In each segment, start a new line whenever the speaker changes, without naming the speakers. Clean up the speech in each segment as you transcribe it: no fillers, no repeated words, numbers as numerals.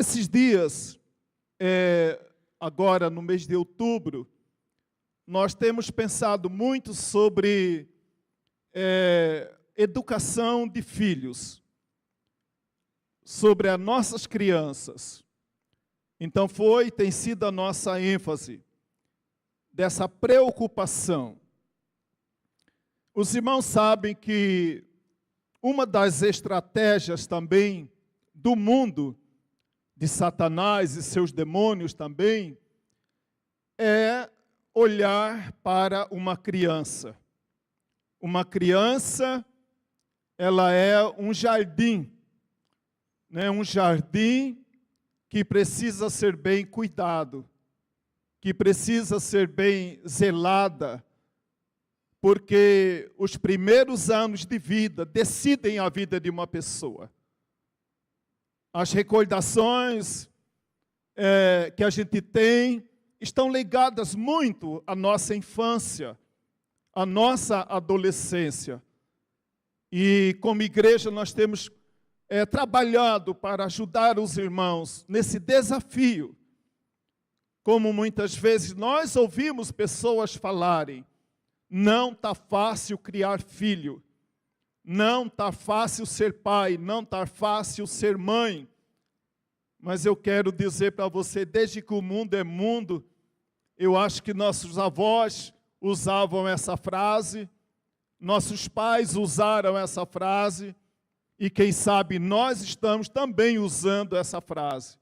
Esses dias, agora no mês de outubro, nós temos pensado muito sobre educação de filhos, sobre as nossas crianças. Então tem sido a nossa ênfase dessa preocupação. Os irmãos sabem que uma das estratégias também do mundo, de Satanás e seus demônios também, é olhar para uma criança. Uma criança, ela é um jardim, né? Um jardim que precisa ser bem cuidado, que precisa ser bem zelada, porque os primeiros anos de vida decidem a vida de uma pessoa. As recordações que a gente tem estão ligadas muito à nossa infância, à nossa adolescência. E como igreja nós temos trabalhado para ajudar os irmãos nesse desafio. Como muitas vezes nós ouvimos pessoas falarem, não está fácil criar filho. Não está fácil ser pai, não está fácil ser mãe. Mas eu quero dizer para você, desde que o mundo é mundo, eu acho que nossos avós usavam essa frase, nossos pais usaram essa frase, e quem sabe nós estamos também usando essa frase.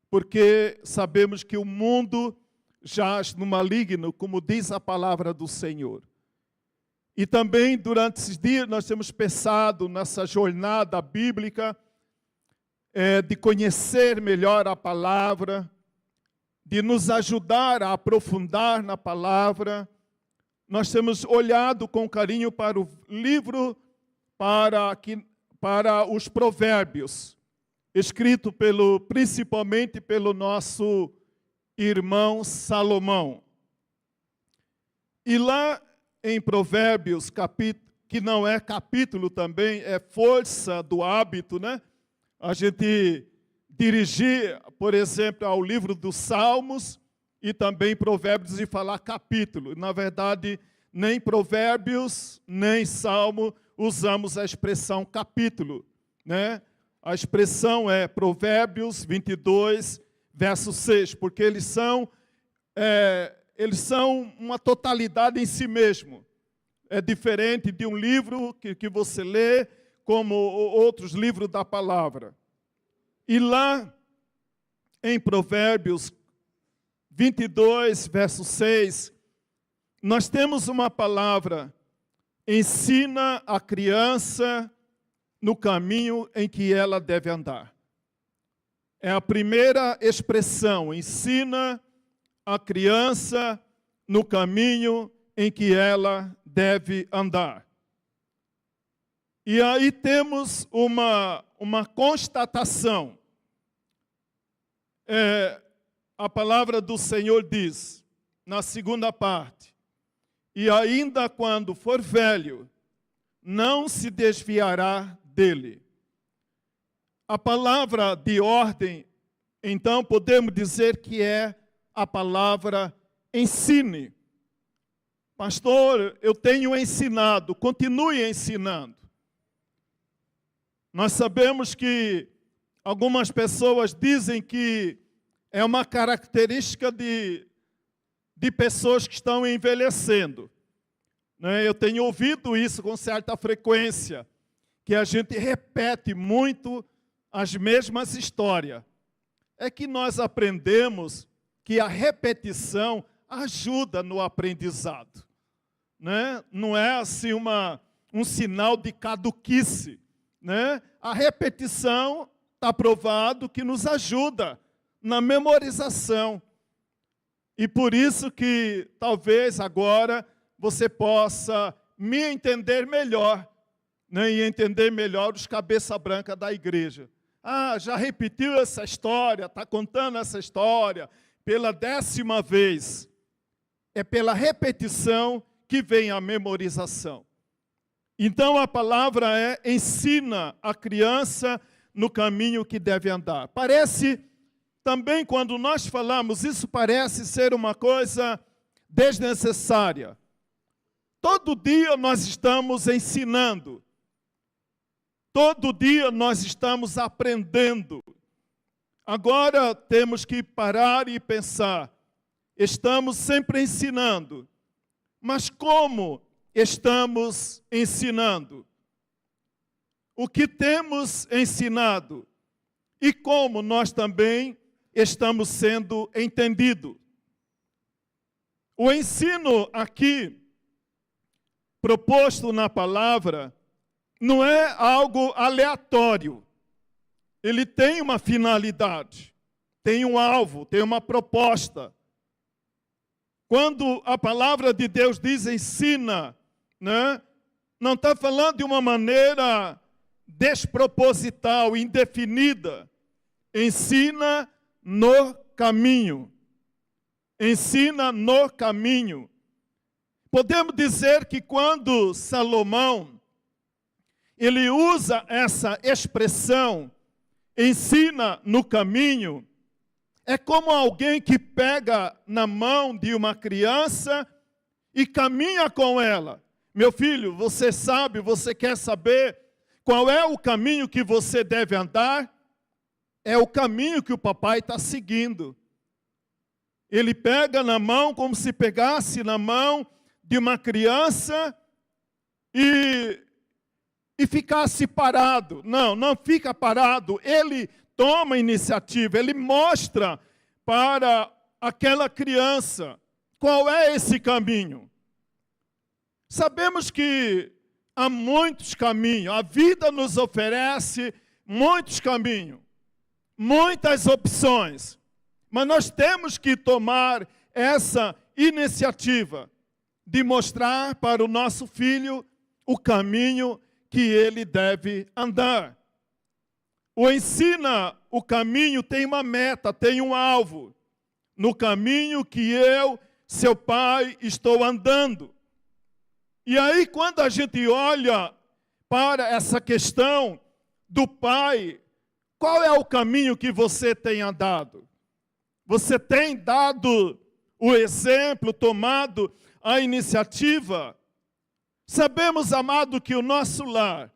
Porque sabemos que o mundo jaz no maligno, como diz a palavra do Senhor. E também, durante esses dias, nós temos pensado nessa jornada bíblica de conhecer melhor a palavra, de nos ajudar a aprofundar na palavra. Nós temos olhado com carinho para o livro, para os provérbios, escrito principalmente pelo nosso irmão Salomão. E lá em Provérbios, que não é capítulo também, é força do hábito, né? A gente dirigir, por exemplo, ao livro dos Salmos e também Provérbios e falar capítulo. Na verdade, nem Provérbios, nem Salmo usamos a expressão capítulo, né? A expressão é Provérbios 22, verso 6, porque eles são uma totalidade em si mesmo. É diferente de um livro que você lê, como outros livros da palavra. E lá, em Provérbios 22, verso 6, nós temos uma palavra: ensina a criança no caminho em que ela deve andar. É a primeira expressão, ensina a criança no caminho em que ela deve andar. E aí temos uma constatação. A palavra do Senhor diz, na segunda parte, e ainda quando for velho, não se desviará dele. A palavra de ordem, então, podemos dizer que é a palavra ensine. Pastor, eu tenho ensinado, continue ensinando. Nós sabemos que algumas pessoas dizem que é uma característica de pessoas que estão envelhecendo. Eu tenho ouvido isso com certa frequência, que a gente repete muito as mesmas histórias. É que nós aprendemos que a repetição ajuda no aprendizado. Não é assim um sinal de caduquice. A repetição está provado que nos ajuda na memorização. E por isso que talvez agora você possa me entender melhor, e entender melhor os cabeça branca da igreja. Já repetiu essa história, está contando essa história pela 10ª vez. É pela repetição que vem a memorização. Então a palavra ensina a criança no caminho que deve andar. Parece também quando nós falamos, isso parece ser uma coisa desnecessária. Todo dia nós estamos ensinando. Todo dia nós estamos aprendendo. Agora temos que parar e pensar. Estamos sempre ensinando. Mas como estamos ensinando? O que temos ensinado? E como nós também estamos sendo entendidos? O ensino aqui, proposto na palavra, não é algo aleatório. Ele tem uma finalidade, tem um alvo, tem uma proposta. Quando a palavra de Deus diz ensina, né, não está falando de uma maneira desproposital, indefinida. Ensina no caminho. Ensina no caminho. Podemos dizer que quando Salomão, ele usa essa expressão, ensina no caminho, é como alguém que pega na mão de uma criança e caminha com ela. Meu filho, você sabe, você quer saber qual é o caminho que você deve andar? É o caminho que o papai está seguindo. Ele pega na mão como se pegasse na mão de uma criança e ficasse parado. Não, não fica parado. Ele toma iniciativa, ele mostra para aquela criança qual é esse caminho. Sabemos que há muitos caminhos, a vida nos oferece muitos caminhos, muitas opções, mas nós temos que tomar essa iniciativa de mostrar para o nosso filho o caminho que ele deve andar. O ensina o caminho tem uma meta, tem um alvo. No caminho que eu, seu pai, estou andando. E aí, quando a gente olha para essa questão do pai, qual é o caminho que você tem andado? Você tem dado o exemplo, tomado a iniciativa? Sabemos, amado, que o nosso lar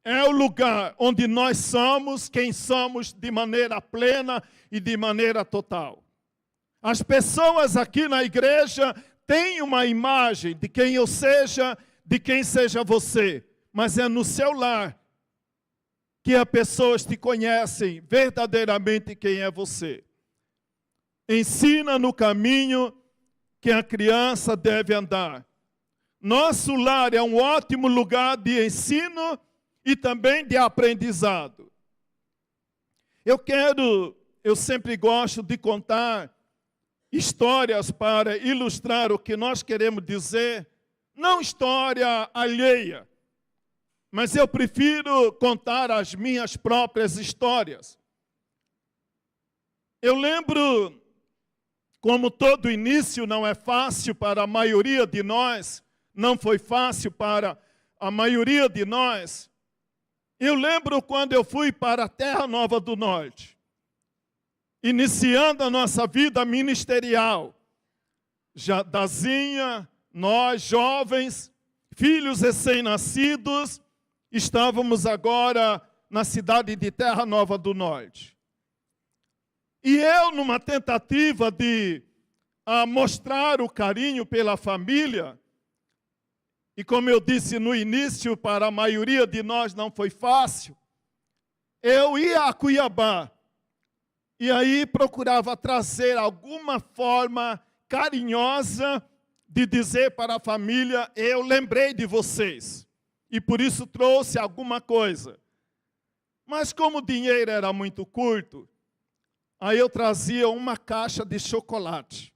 é o lugar onde nós somos quem somos de maneira plena e de maneira total. As pessoas aqui na igreja têm uma imagem de quem eu seja, de quem seja você, mas é no seu lar que as pessoas te conhecem verdadeiramente quem é você. Ensina no caminho que a criança deve andar. Nosso lar é um ótimo lugar de ensino e também de aprendizado. Eu sempre gosto de contar histórias para ilustrar o que nós queremos dizer, não história alheia, mas eu prefiro contar as minhas próprias histórias. Eu lembro, como todo início não é fácil para a maioria de nós, não foi fácil para a maioria de nós. Eu lembro quando eu fui para a Terra Nova do Norte, iniciando a nossa vida ministerial. Já Dazinha, nós jovens, filhos recém-nascidos, estávamos agora na cidade de Terra Nova do Norte. E eu, numa tentativa de mostrar o carinho pela família, e como eu disse no início, para a maioria de nós não foi fácil, eu ia a Cuiabá, e aí procurava trazer alguma forma carinhosa de dizer para a família, eu lembrei de vocês, e por isso trouxe alguma coisa. Mas como o dinheiro era muito curto, aí eu trazia uma caixa de chocolate,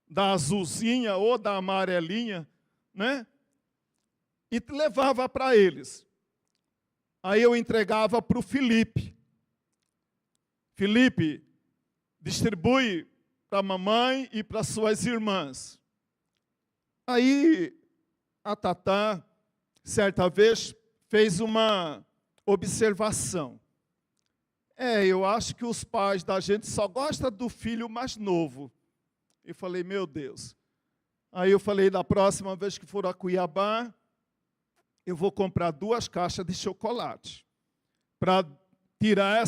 da azulzinha ou da amarelinha, né? E levava para eles. Aí eu entregava para o Felipe. Felipe, distribui para a mamãe e para suas irmãs. Aí a Tatá, certa vez, fez uma observação. Eu acho que os pais da gente só gostam do filho mais novo. Eu falei, meu Deus. Aí eu falei, da próxima vez que for a Cuiabá, eu vou comprar 2 caixas de chocolate, para tirar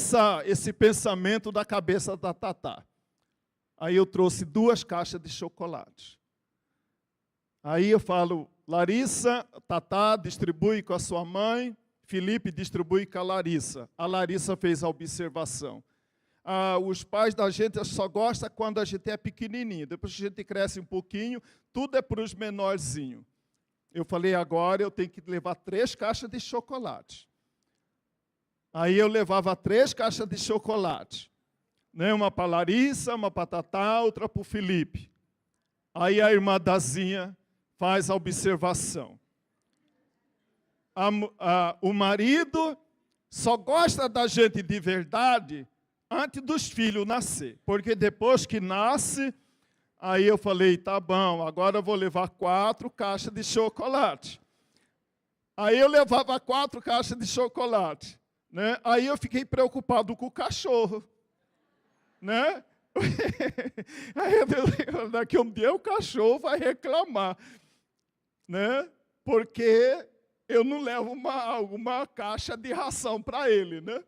esse pensamento da cabeça da Tatá. Aí eu trouxe 2 caixas de chocolate. Aí eu falo, Larissa, Tatá, distribui com a sua mãe, Felipe distribui com a Larissa. A Larissa fez a observação. Os pais da gente só gostam quando a gente é pequenininho. Depois que a gente cresce um pouquinho, tudo é para os menorzinhos. Eu falei, agora eu tenho que levar 3 caixas de chocolate. Aí eu levava 3 caixas de chocolate. Né? Uma para a Larissa, uma para a Tatá, outra para o Felipe. Aí a irmã Dazinha faz a observação. O marido só gosta da gente de verdade antes dos filhos nascer. Porque depois que nasce, aí eu falei, tá bom, agora eu vou levar 4 caixas de chocolate. Aí eu levava 4 caixas de chocolate. Né? Aí eu fiquei preocupado com o cachorro. Né? Aí daqui a um dia o cachorro vai reclamar. Né? Porque eu não levo uma caixa de ração para ele, né?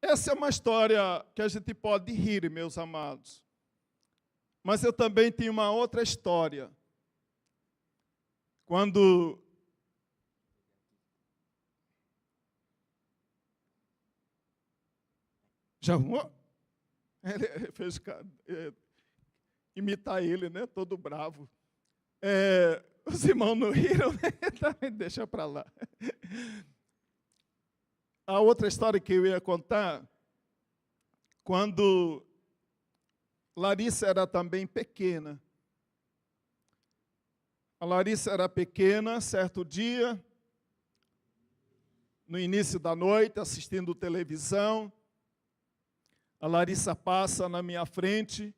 Essa é uma história que a gente pode rir, meus amados. Mas eu também tenho uma outra história. Quando já ele fez imitar ele, né? Todo bravo. Os irmãos não riram, né? Deixa para lá. A outra história que eu ia contar, quando Larissa era também pequena. A Larissa era pequena, certo dia, no início da noite, assistindo televisão, a Larissa passa na minha frente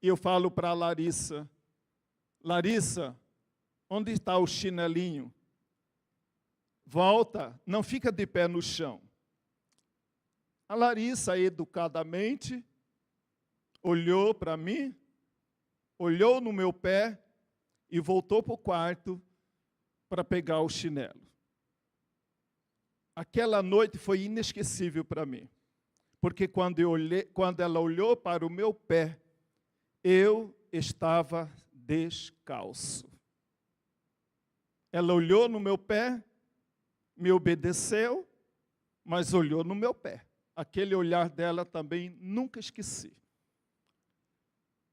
e eu falo para a Larissa, Larissa, onde está o chinelinho? Volta, não fica de pé no chão. A Larissa, educadamente, olhou para mim, olhou no meu pé e voltou para o quarto para pegar o chinelo. Aquela noite foi inesquecível para mim, porque quando ela olhou para o meu pé, eu estava descalço. Ela olhou no meu pé, me obedeceu, mas olhou no meu pé. Aquele olhar dela também nunca esqueci.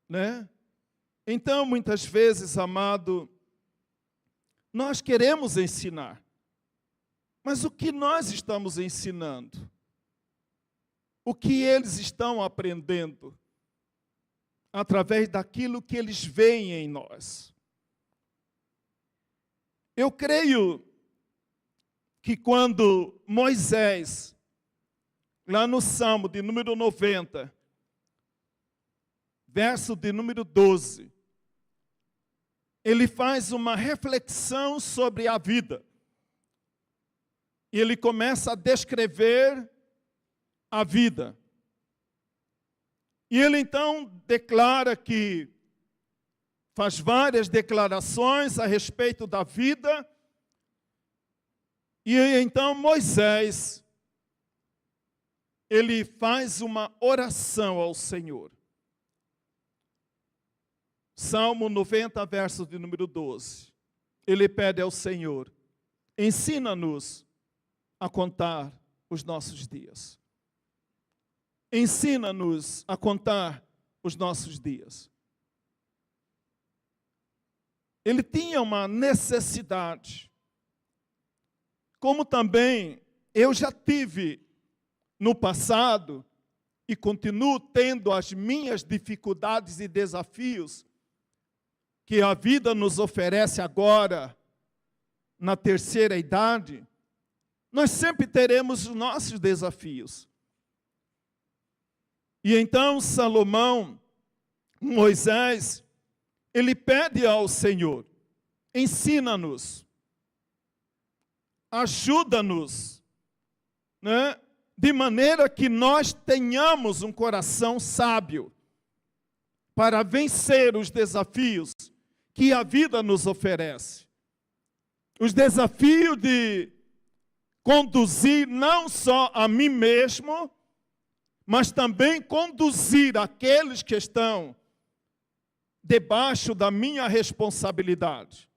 Né? Então, muitas vezes, amado, nós queremos ensinar, mas o que nós estamos ensinando? O que eles estão aprendendo? Através daquilo que eles veem em nós. Eu creio que quando Moisés, lá no Salmo de número 90, verso de número 12, ele faz uma reflexão sobre a vida. E ele começa a descrever a vida. E ele então declara que, faz várias declarações a respeito da vida. E então Moisés, ele faz uma oração ao Senhor. Salmo 90, verso de número 12. Ele pede ao Senhor, ensina-nos a contar os nossos dias. Ensina-nos a contar os nossos dias. Ele tinha uma necessidade, como também eu já tive no passado e continuo tendo as minhas dificuldades e desafios que a vida nos oferece agora, na terceira idade, nós sempre teremos os nossos desafios. E então Salomão, Moisés, ele pede ao Senhor, ensina-nos, ajuda-nos né? De maneira que nós tenhamos um coração sábio para vencer os desafios que a vida nos oferece. Os desafios de conduzir não só a mim mesmo, mas também conduzir aqueles que estão debaixo da minha responsabilidade.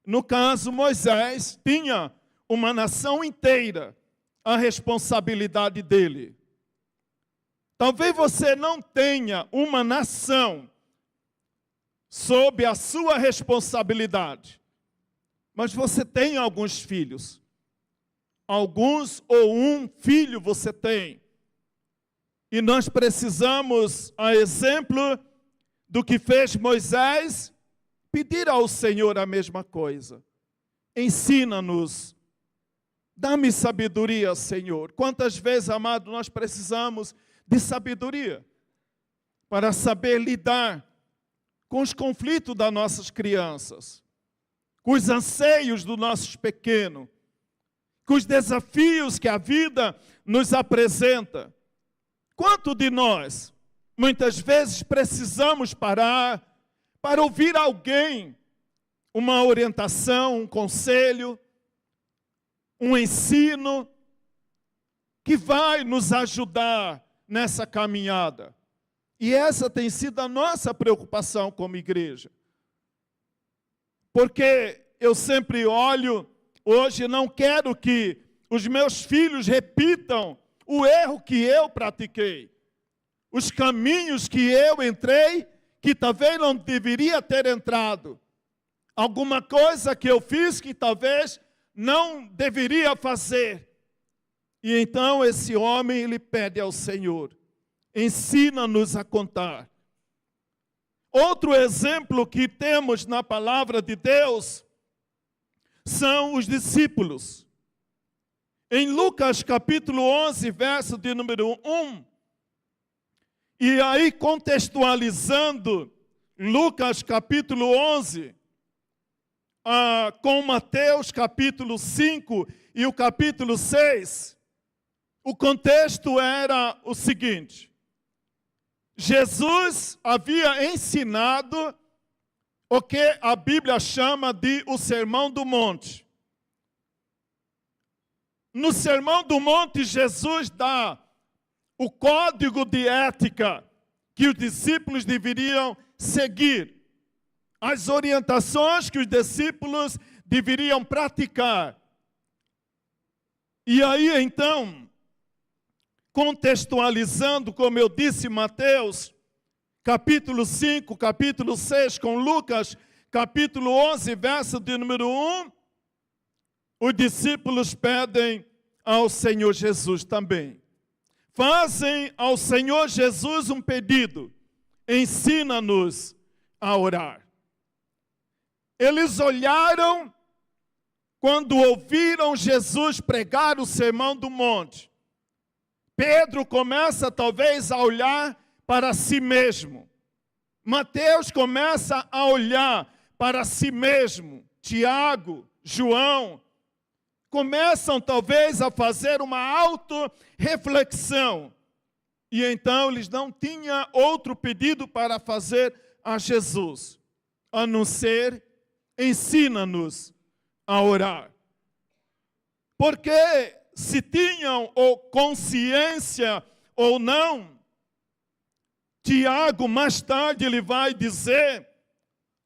No caso, Moisés tinha uma nação inteira a responsabilidade dele. Talvez você não tenha uma nação sob a sua responsabilidade, mas você tem alguns filhos. Alguns ou um filho você tem. E nós precisamos, a exemplo do que fez Moisés, pedir ao Senhor a mesma coisa. Ensina-nos. Dá-me sabedoria, Senhor. Quantas vezes, amado, nós precisamos de sabedoria para saber lidar com os conflitos das nossas crianças, com os anseios dos nossos pequenos, com os desafios que a vida nos apresenta. Quanto de nós, muitas vezes, precisamos parar para ouvir alguém, uma orientação, um conselho, um ensino que vai nos ajudar nessa caminhada. E essa tem sido a nossa preocupação como igreja. Porque eu sempre olho, hoje não quero que os meus filhos repitam o erro que eu pratiquei, os caminhos que eu entrei, que talvez não deveria ter entrado, alguma coisa que eu fiz que talvez não deveria fazer. E então esse homem, ele pede ao Senhor, ensina-nos a contar. Outro exemplo que temos na palavra de Deus são os discípulos. Em Lucas capítulo 11, verso de número 1, e aí contextualizando Lucas capítulo 11, com Mateus capítulo 5 e o capítulo 6, o contexto era o seguinte: Jesus havia ensinado o que a Bíblia chama de o Sermão do Monte. No Sermão do Monte, Jesus dá o código de ética que os discípulos deveriam seguir, as orientações que os discípulos deveriam praticar. E aí, então, contextualizando, como eu disse, Mateus, capítulo 5, capítulo 6, com Lucas, capítulo 11, verso de número 1, os discípulos pedem ao Senhor Jesus também. Fazem ao Senhor Jesus um pedido: ensina-nos a orar. Eles olharam quando ouviram Jesus pregar o Sermão do Monte. Pedro começa talvez a olhar para si mesmo. Mateus começa a olhar para si mesmo. Tiago, João, começam talvez a fazer uma auto-reflexão. E então eles não tinham outro pedido para fazer a Jesus, a não ser: ensina-nos a orar. Porque se tinham ou consciência ou não, Tiago mais tarde ele vai dizer,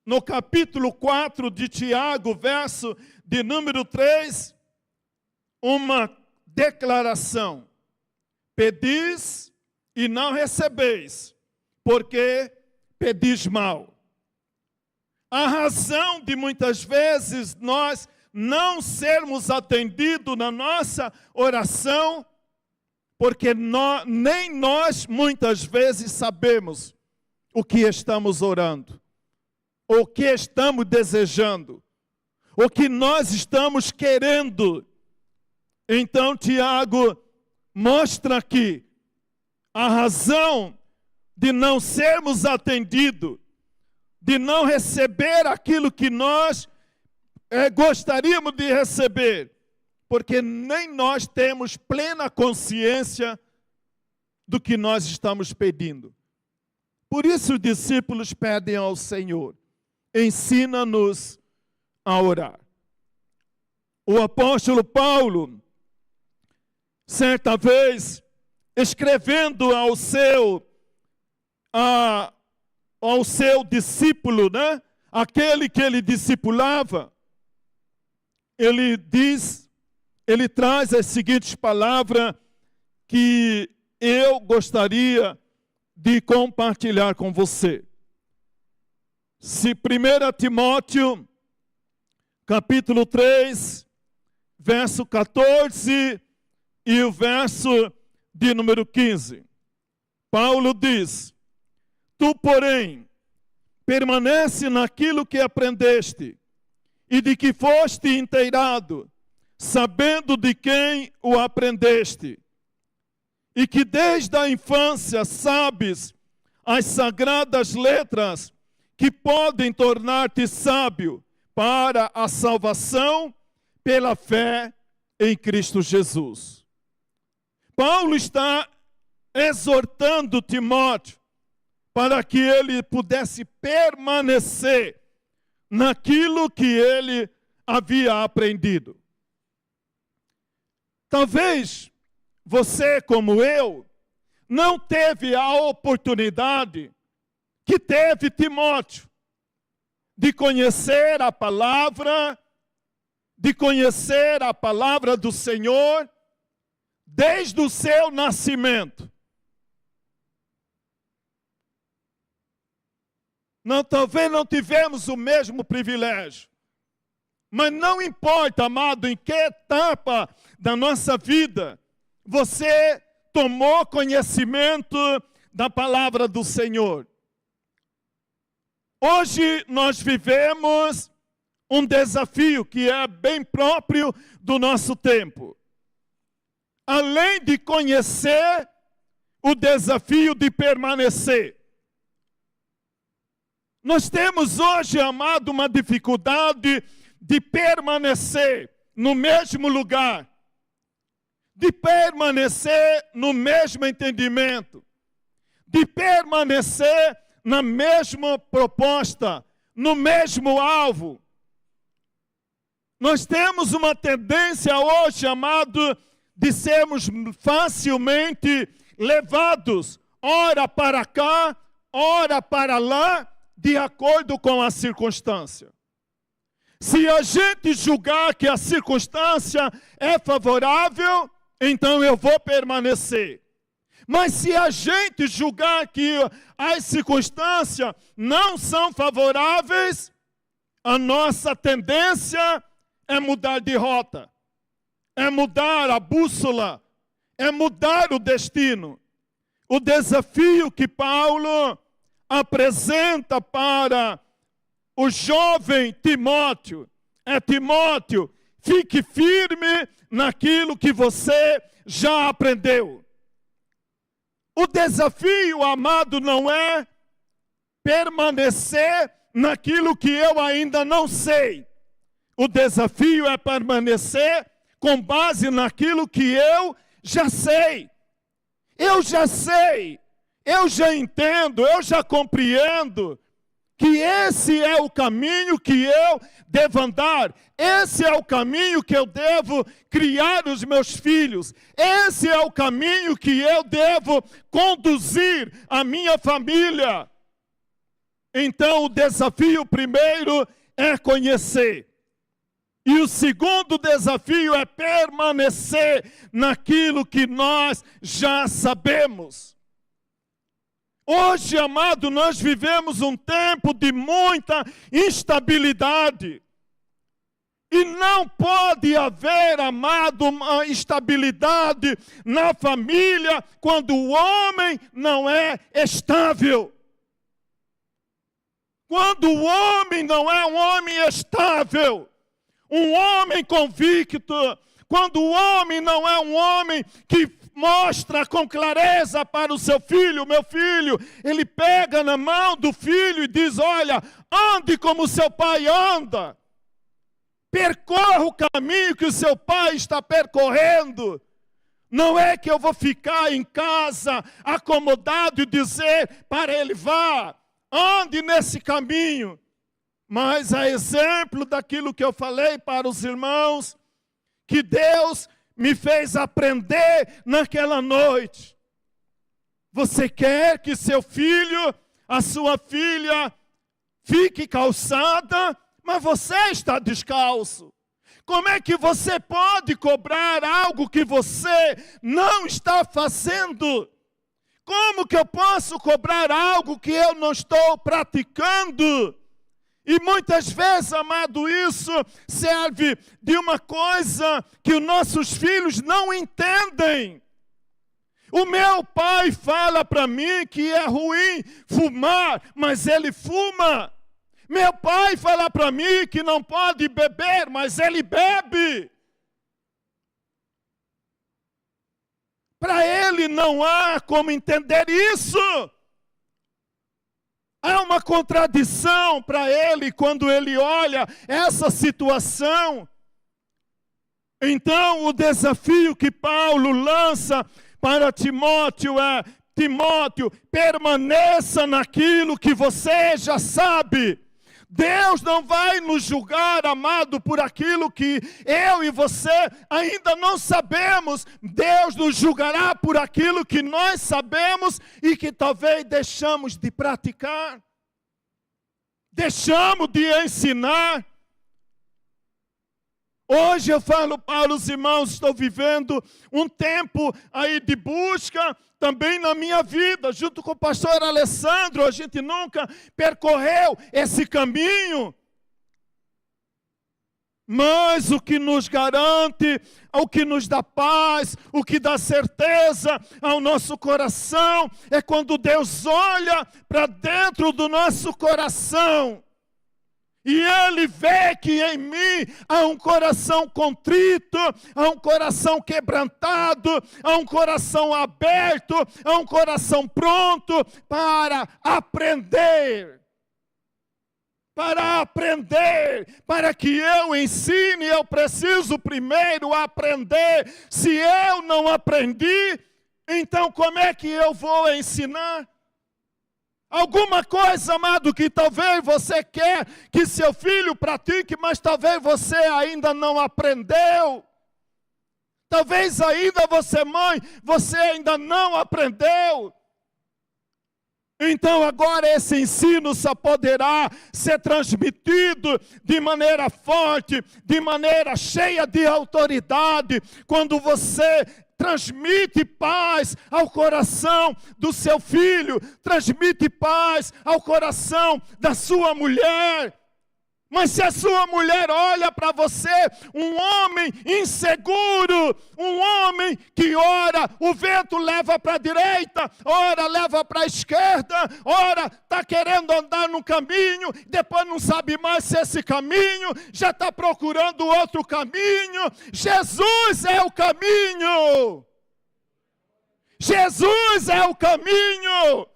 no capítulo 4 de Tiago, verso de número 3, uma declaração: pedis e não recebeis, porque pedis mal. A razão de muitas vezes nós não sermos atendidos na nossa oração, porque nem nós muitas vezes sabemos o que estamos orando, o que estamos desejando, o que nós estamos querendo. Então Tiago mostra aqui a razão de não sermos atendidos, de não receber aquilo que nós gostaríamos de receber, porque nem nós temos plena consciência do que nós estamos pedindo. Por isso os discípulos pedem ao Senhor: ensina-nos a orar. O apóstolo Paulo, certa vez, escrevendo ao seu discípulo, né? Aquele que ele discipulava, ele traz as seguintes palavras que eu gostaria de compartilhar com você. Se 1 Timóteo, capítulo 3, verso 14 e o verso de número 15. Paulo diz: tu, porém, permanece naquilo que aprendeste e de que foste inteirado, sabendo de quem o aprendeste, e que desde a infância sabes as sagradas letras que podem tornar-te sábio para a salvação pela fé em Cristo Jesus. Paulo está exortando Timóteo para que ele pudesse permanecer naquilo que ele havia aprendido. Talvez você, como eu, não teve a oportunidade que teve Timóteo de conhecer a palavra do Senhor desde o seu nascimento. Talvez não tivemos o mesmo privilégio. Mas não importa, amado, em que etapa da nossa vida você tomou conhecimento da palavra do Senhor. Hoje nós vivemos um desafio que é bem próprio do nosso tempo. Além de conhecer, o desafio de permanecer. Nós temos hoje, amado, uma dificuldade de permanecer no mesmo lugar, de permanecer no mesmo entendimento, de permanecer na mesma proposta, no mesmo alvo. Nós temos uma tendência hoje, amado, de sermos facilmente levados, ora para cá, ora para lá, de acordo com a circunstância. Se a gente julgar que a circunstância é favorável, então eu vou permanecer. Mas se a gente julgar que as circunstâncias não são favoráveis, a nossa tendência é mudar de rota, é mudar a bússola, é mudar o destino. O desafio que Paulo apresenta para o jovem Timóteo é: Timóteo, fique firme naquilo que você já aprendeu. O desafio, amado, não é permanecer naquilo que eu ainda não sei. O desafio é permanecer com base naquilo que eu já sei. Eu já sei, eu já entendo, eu já compreendo que esse é o caminho que eu devo andar. Esse é o caminho que eu devo criar os meus filhos. Esse é o caminho que eu devo conduzir a minha família. Então, o desafio primeiro é conhecer. E o segundo desafio é permanecer naquilo que nós já sabemos. Hoje, amado, nós vivemos um tempo de muita instabilidade. E não pode haver, amado, uma estabilidade na família quando o homem não é estável. Quando o homem não é um homem estável, um homem convicto, quando o homem não é um homem que mostra com clareza para o seu filho: meu filho, ele pega na mão do filho e diz: olha, ande como seu pai anda. Percorra o caminho que o seu pai está percorrendo. Não é que eu vou ficar em casa acomodado e dizer para ele: vá, ande nesse caminho. Mas a exemplo daquilo que eu falei para os irmãos, que Deus me fez aprender naquela noite. Você quer que seu filho, a sua filha, fique calçada, mas você está descalço? Como é que você pode cobrar algo que você não está fazendo? Como que eu posso cobrar algo que eu não estou praticando? E muitas vezes, amado, isso serve de uma coisa que os nossos filhos não entendem. O meu pai fala para mim que é ruim fumar, mas ele fuma. Meu pai fala para mim que não pode beber, mas ele bebe. Para ele não há como entender isso. Há uma contradição para ele quando ele olha essa situação. Então, o desafio que Paulo lança para Timóteo é: Timóteo, permaneça naquilo que você já sabe. Deus não vai nos julgar, amado, por aquilo que eu e você ainda não sabemos. Deus nos julgará por aquilo que nós sabemos e que talvez deixamos de praticar, deixamos de ensinar. Hoje eu falo para os irmãos, estou vivendo um tempo aí de busca também na minha vida, junto com o pastor Alessandro. A gente nunca percorreu esse caminho. Mas o que nos garante, o que nos dá paz, o que dá certeza ao nosso coração, é quando Deus olha para dentro do nosso coração. E Ele vê que em mim há um coração contrito, há um coração quebrantado, há um coração aberto, há um coração pronto para aprender. Para aprender, para que eu ensine, eu preciso primeiro aprender. Se eu não aprendi, então como é que eu vou ensinar? Alguma coisa, amado, que talvez você quer que seu filho pratique, mas talvez você ainda não aprendeu. Talvez ainda você, mãe, você ainda não aprendeu. Então agora esse ensino só poderá ser transmitido de maneira forte, de maneira cheia de autoridade, quando você transmite paz ao coração do seu filho, transmite paz ao coração da sua mulher. Mas se a sua mulher olha para você, um homem inseguro, um homem que ora, o vento leva para a direita, ora leva para a esquerda, ora está querendo andar no caminho, depois não sabe mais se esse caminho, já está procurando outro caminho. Jesus é o caminho. Jesus é o caminho.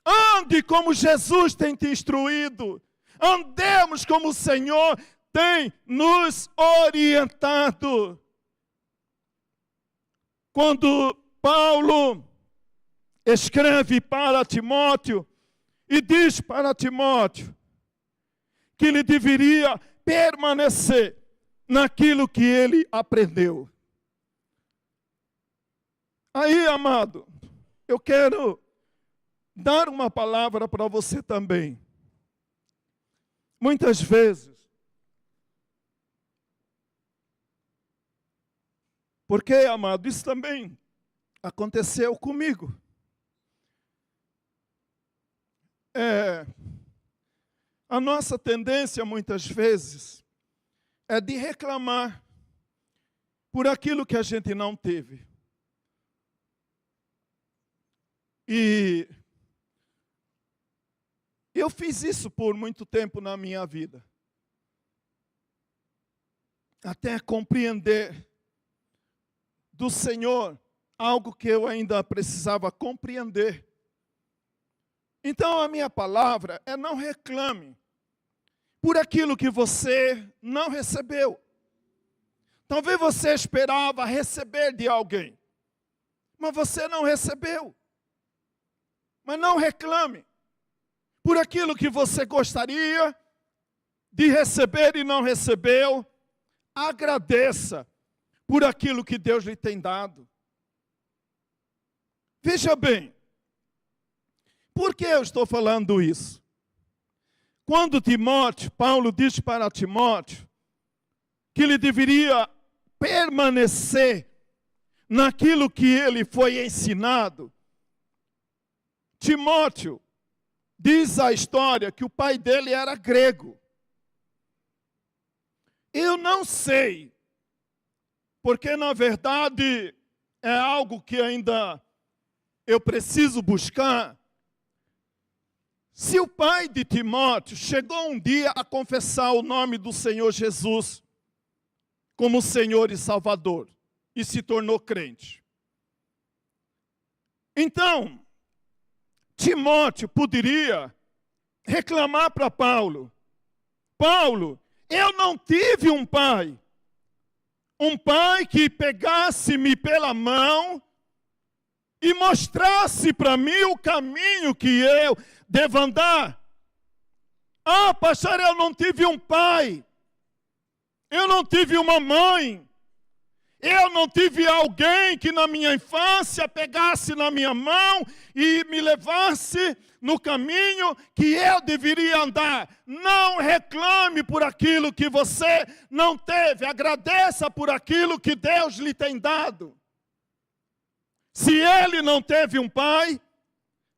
Ande como Jesus tem te instruído. Andemos como o Senhor tem nos orientado. Quando Paulo escreve para Timóteo e diz para Timóteo que ele deveria permanecer naquilo que ele aprendeu. Aí, amado, eu quero dar uma palavra para você também. Muitas vezes, porque, amado, isso também aconteceu comigo. A nossa tendência, muitas vezes, é de reclamar por aquilo que a gente não teve. E eu fiz isso por muito tempo na minha vida. Até compreender do Senhor algo que eu ainda precisava compreender. Então a minha palavra é: não reclame por aquilo que você não recebeu. Talvez você esperava receber de alguém, mas você não recebeu. Mas não reclame por aquilo que você gostaria de receber e não recebeu. Agradeça por aquilo que Deus lhe tem dado. Veja bem, por que eu estou falando isso? Quando Paulo diz para Timóteo que ele deveria permanecer naquilo que ele foi ensinado, Timóteo diz a história que o pai dele era grego. Eu não sei, porque na verdade é algo que ainda eu preciso buscar. Se o pai de Timóteo chegou um dia a confessar o nome do Senhor Jesus como Senhor e Salvador e se tornou crente. Então, Timóteo poderia reclamar para Paulo: Paulo, eu não tive um pai que pegasse-me pela mão e mostrasse para mim o caminho que eu devo andar. Ah, pastor, eu não tive um pai, eu não tive uma mãe, eu não tive alguém que na minha infância pegasse na minha mão e me levasse no caminho que eu deveria andar. Não reclame por aquilo que você não teve, agradeça por aquilo que Deus lhe tem dado. Se ele não teve um pai,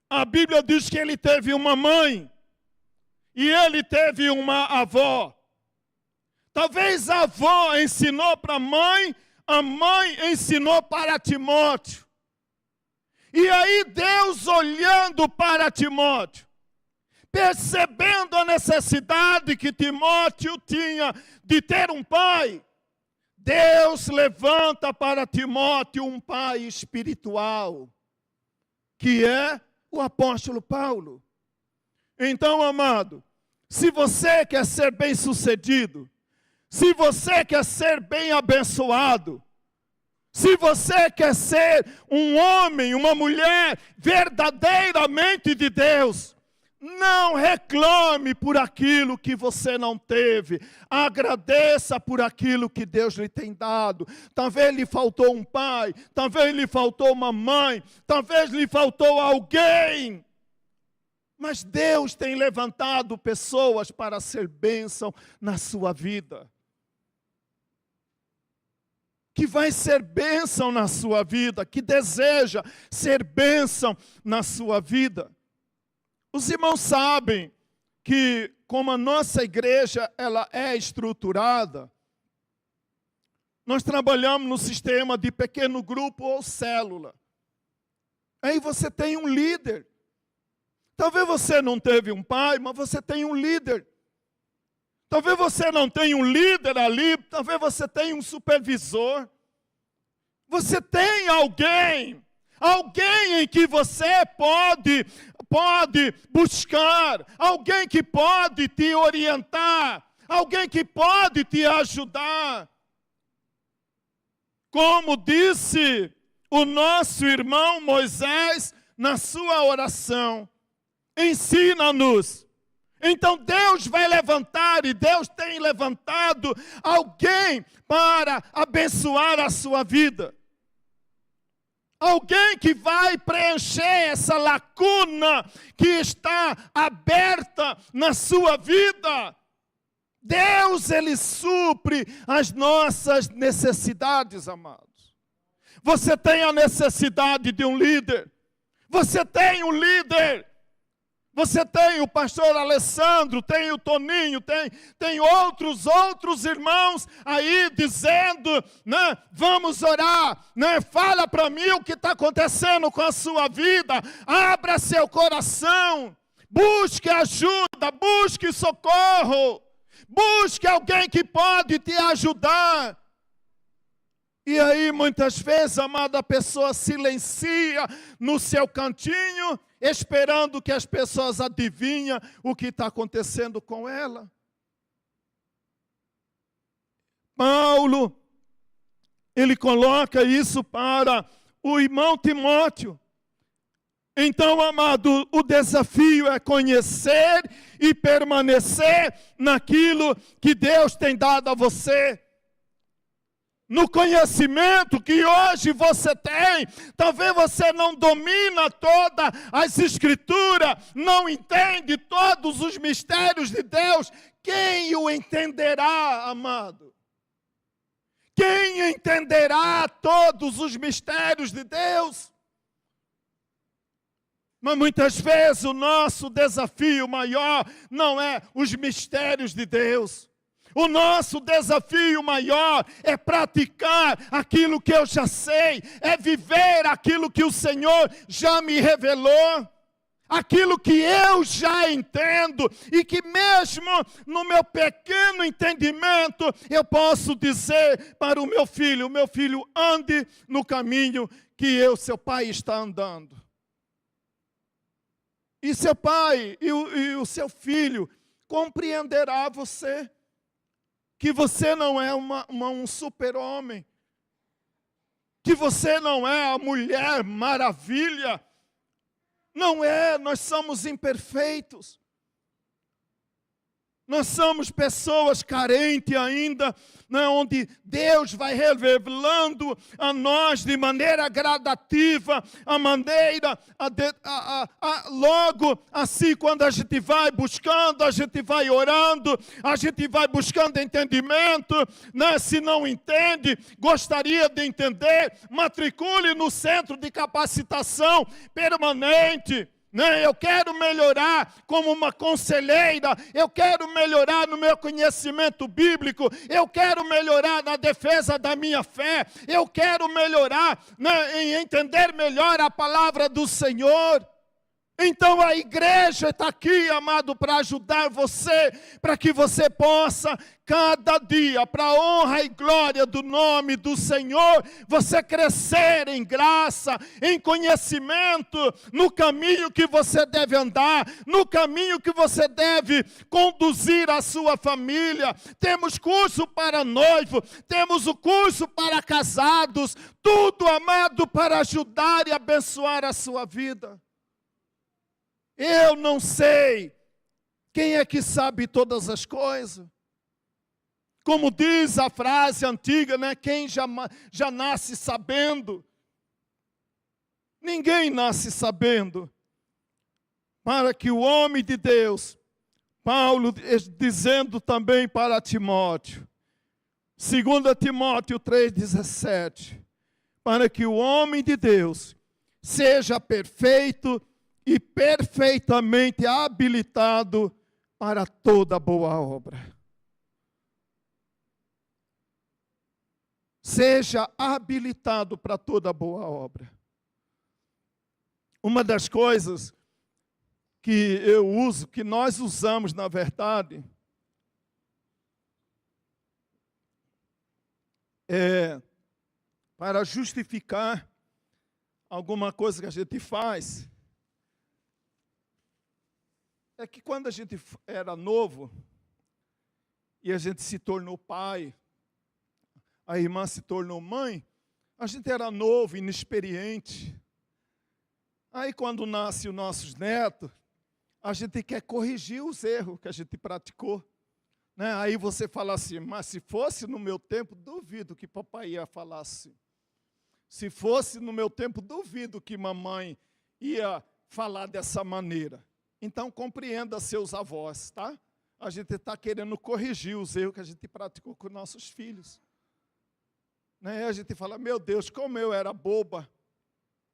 a Bíblia diz que ele teve uma mãe e ele teve uma avó. Talvez a avó ensinou para a mãe ensinou para Timóteo. E aí Deus, olhando para Timóteo, percebendo a necessidade que Timóteo tinha de ter um pai, Deus levanta para Timóteo um pai espiritual, que é o apóstolo Paulo. Então, amado, se você quer ser bem-sucedido, se você quer ser bem abençoado, se você quer ser um homem, uma mulher verdadeiramente de Deus, não reclame por aquilo que você não teve. Agradeça por aquilo que Deus lhe tem dado. Talvez lhe faltou um pai, talvez lhe faltou uma mãe, talvez lhe faltou alguém. Mas Deus tem levantado pessoas para ser bênção na sua vida. Que vai ser bênção na sua vida, que deseja ser bênção na sua vida. Os irmãos sabem que, como a nossa igreja ela é estruturada, nós trabalhamos no sistema de pequeno grupo ou célula. Aí você tem um líder. Talvez você não teve um pai, mas você tem um líder. Talvez você não tenha um líder ali, talvez você tenha um supervisor. Você tem alguém em que você pode buscar, alguém que pode te orientar, alguém que pode te ajudar. Como disse o nosso irmão Moisés na sua oração, ensina-nos. Então Deus vai levantar, e Deus tem levantado alguém para abençoar a sua vida. Alguém que vai preencher essa lacuna que está aberta na sua vida. Deus, Ele supre as nossas necessidades, amados. Você tem a necessidade de um líder. Você tem um líder. Você tem o pastor Alessandro, tem o Toninho, tem outros irmãos aí dizendo, né, vamos orar, né, fala para mim o que está acontecendo com a sua vida, abra seu coração, busque ajuda, busque socorro, busque alguém que pode te ajudar. E aí, muitas vezes, amada, a pessoa silencia no seu cantinho, esperando que as pessoas adivinhem o que está acontecendo com ela. Paulo, ele coloca isso para o irmão Timóteo. Então, amado, o desafio é conhecer e permanecer naquilo que Deus tem dado a você. No conhecimento que hoje você tem, talvez você não domina todas as escrituras, não entende todos os mistérios de Deus. Quem o entenderá, amado? Quem entenderá todos os mistérios de Deus? Mas muitas vezes o nosso desafio maior não é os mistérios de Deus. O nosso desafio maior é praticar aquilo que eu já sei, é viver aquilo que o Senhor já me revelou, aquilo que eu já entendo e que mesmo no meu pequeno entendimento eu posso dizer para o meu filho, ande no caminho que eu, seu pai, está andando. E seu pai e o seu filho compreenderá você, que você não é um super-homem, que você não é a mulher maravilha. Não é, nós somos imperfeitos. Nós somos pessoas carentes ainda, né, onde Deus vai revelando a nós de maneira gradativa, logo assim, quando a gente vai buscando, a gente vai orando, a gente vai buscando entendimento, né, se não entende, gostaria de entender, matricule no centro de capacitação permanente. Eu quero melhorar como uma conselheira, eu quero melhorar no meu conhecimento bíblico, eu quero melhorar na defesa da minha fé, eu quero melhorar, em entender melhor a palavra do Senhor. Então a igreja está aqui, amado, para ajudar você, para que você possa, cada dia, para a honra e glória do nome do Senhor, você crescer em graça, em conhecimento, no caminho que você deve andar, no caminho que você deve conduzir a sua família. Temos curso para noivo, temos o curso para casados, tudo, amado, para ajudar e abençoar a sua vida. Eu não sei quem é que sabe todas as coisas. Como diz a frase antiga, né? Quem já nasce sabendo. Ninguém nasce sabendo. Para que o homem de Deus, Paulo dizendo também para Timóteo, 2 Timóteo 3,17, para que o homem de Deus seja perfeito e perfeitamente habilitado para toda boa obra. Seja habilitado para toda boa obra. Uma das coisas que eu uso, que nós usamos, na verdade, é para justificar alguma coisa que a gente faz. É que quando a gente era novo, e a gente se tornou pai, a irmã se tornou mãe, a gente era novo, inexperiente. Aí quando nascem os nossos netos, a gente quer corrigir os erros que a gente praticou. Né? Aí você fala assim, mas se fosse no meu tempo, duvido que papai ia falar assim. Se fosse no meu tempo, duvido que mamãe ia falar dessa maneira. Então, compreenda seus avós, tá? A gente está querendo corrigir os erros que a gente praticou com nossos filhos. Né? A gente fala, meu Deus, como eu era boba.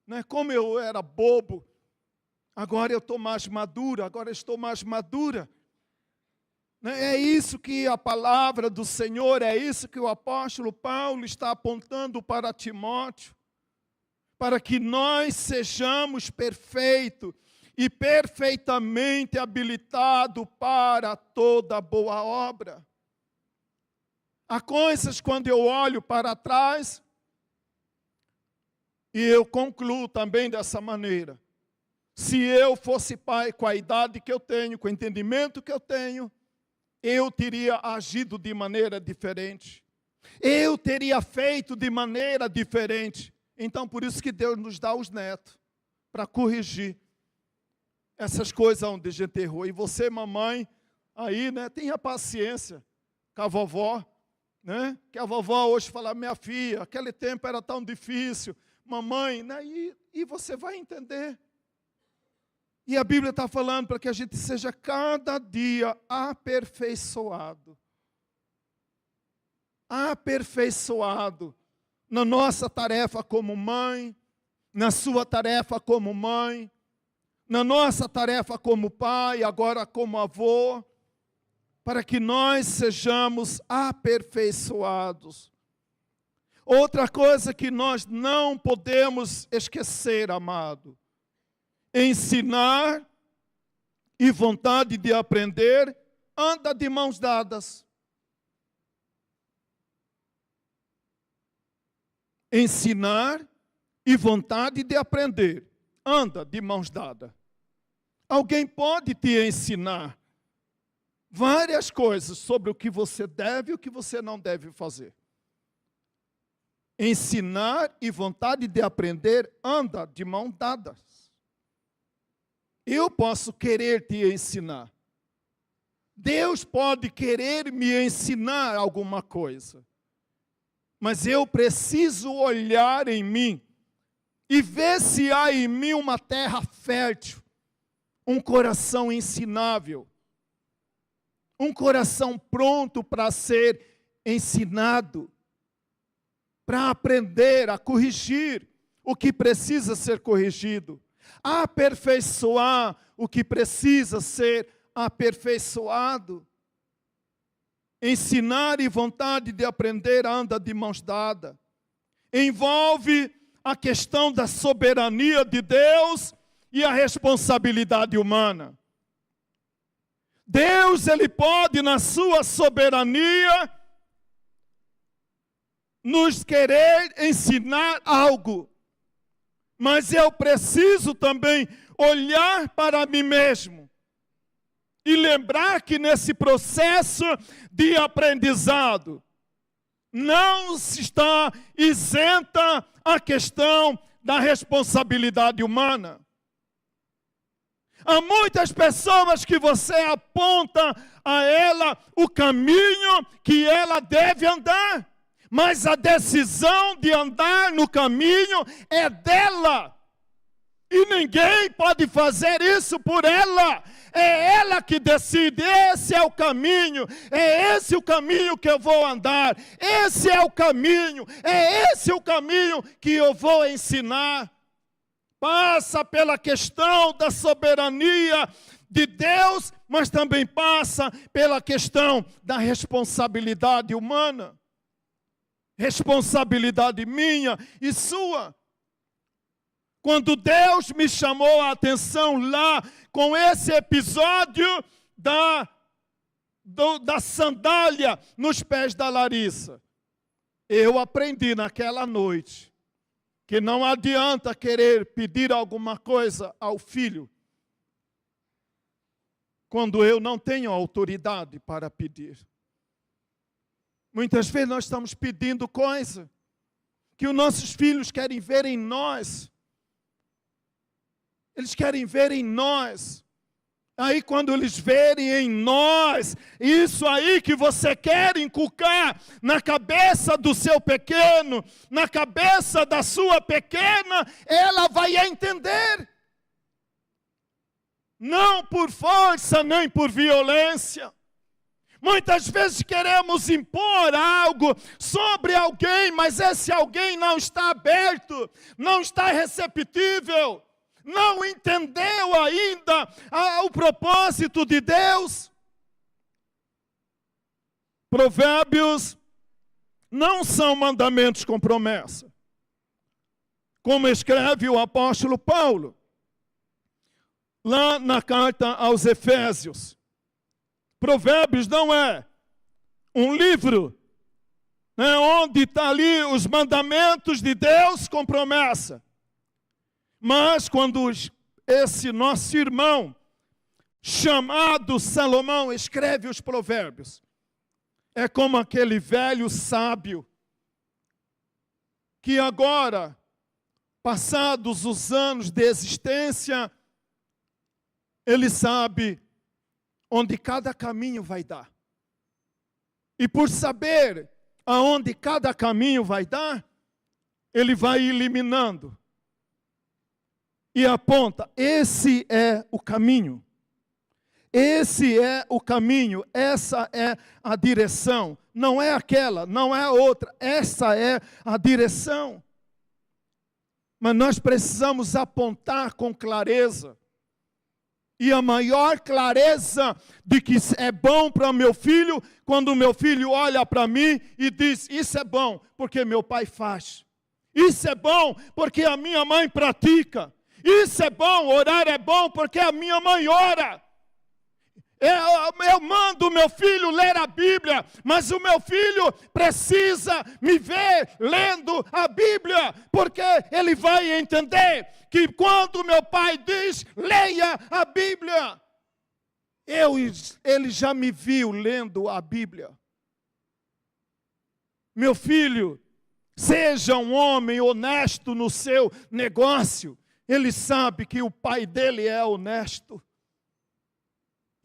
Né? Como eu era bobo. Agora eu estou mais madura, agora estou mais madura. Né? É isso que a palavra do Senhor, é isso que o apóstolo Paulo está apontando para Timóteo. Para que nós sejamos perfeitos e perfeitamente habilitado para toda boa obra. Há coisas quando eu olho para trás, e eu concluo também dessa maneira. Se eu fosse pai com a idade que eu tenho, com o entendimento que eu tenho, eu teria agido de maneira diferente. Eu teria feito de maneira diferente. Então, por isso que Deus nos dá os netos, para corrigir essas coisas onde a gente errou. E você, mamãe, aí, né, tenha paciência com a vovó, né? Que a vovó hoje fala, minha filha, aquele tempo era tão difícil, mamãe, né? E você vai entender. E a Bíblia está falando para que a gente seja cada dia aperfeiçoado. Aperfeiçoado na nossa tarefa como mãe, na sua tarefa como mãe, na nossa tarefa como pai, agora como avô, para que nós sejamos aperfeiçoados. Outra coisa que nós não podemos esquecer, amado, ensinar e vontade de aprender anda de mãos dadas. Ensinar e vontade de aprender anda de mãos dadas. Alguém pode te ensinar várias coisas sobre o que você deve e o que você não deve fazer. Ensinar e vontade de aprender anda de mãos dadas. Eu posso querer te ensinar. Deus pode querer me ensinar alguma coisa. Mas eu preciso olhar em mim e ver se há em mim uma terra fértil, um coração ensinável, um coração pronto para ser ensinado, para aprender a corrigir o que precisa ser corrigido, aperfeiçoar o que precisa ser aperfeiçoado. Ensinar e vontade de aprender anda de mãos dadas. Envolve a questão da soberania de Deus e a responsabilidade humana. Deus, Ele pode, na sua soberania, nos querer ensinar algo. Mas eu preciso também olhar para mim mesmo e lembrar que nesse processo de aprendizado não se está isenta a questão da responsabilidade humana. Há muitas pessoas que você aponta a ela o caminho que ela deve andar, mas a decisão de andar no caminho é dela. E ninguém pode fazer isso por ela. É ela que decide, esse é o caminho, é esse o caminho que eu vou andar, esse é o caminho, é esse o caminho que eu vou ensinar. Passa pela questão da soberania de Deus, mas também passa pela questão da responsabilidade humana. Responsabilidade minha e sua. Quando Deus me chamou a atenção lá, com esse episódio da sandália nos pés da Larissa, eu aprendi naquela noite que não adianta querer pedir alguma coisa ao filho, quando eu não tenho autoridade para pedir. Muitas vezes nós estamos pedindo coisa que os nossos filhos querem ver em nós. Eles querem ver em nós. Aí quando eles verem em nós, isso aí que você quer inculcar na cabeça do seu pequeno, na cabeça da sua pequena, ela vai entender. Não por força, nem por violência. Muitas vezes queremos impor algo sobre alguém, mas esse alguém não está aberto, não está receptível. Não entendeu ainda o propósito de Deus. Provérbios não são mandamentos com promessa, como escreve o apóstolo Paulo, lá na carta aos Efésios. Provérbios não é um livro, né, onde está ali os mandamentos de Deus com promessa. Mas quando esse nosso irmão, chamado Salomão, escreve os provérbios, é como aquele velho sábio que agora, passados os anos de existência, ele sabe onde cada caminho vai dar. E por saber aonde cada caminho vai dar, ele vai eliminando. E aponta, esse é o caminho. Esse é o caminho, essa é a direção. Não é aquela, não é a outra, essa é a direção. Mas nós precisamos apontar com clareza. E a maior clareza de que é bom para meu filho, quando o meu filho olha para mim e diz, isso é bom, porque meu pai faz. Isso é bom, porque a minha mãe pratica. Isso é bom, orar é bom, porque a minha mãe ora. Eu mando o meu filho ler a Bíblia, mas o meu filho precisa me ver lendo a Bíblia, porque ele vai entender que quando meu pai diz, leia a Bíblia, ele já me viu lendo a Bíblia. Meu filho, seja um homem honesto no seu negócio, ele sabe que o pai dele é honesto.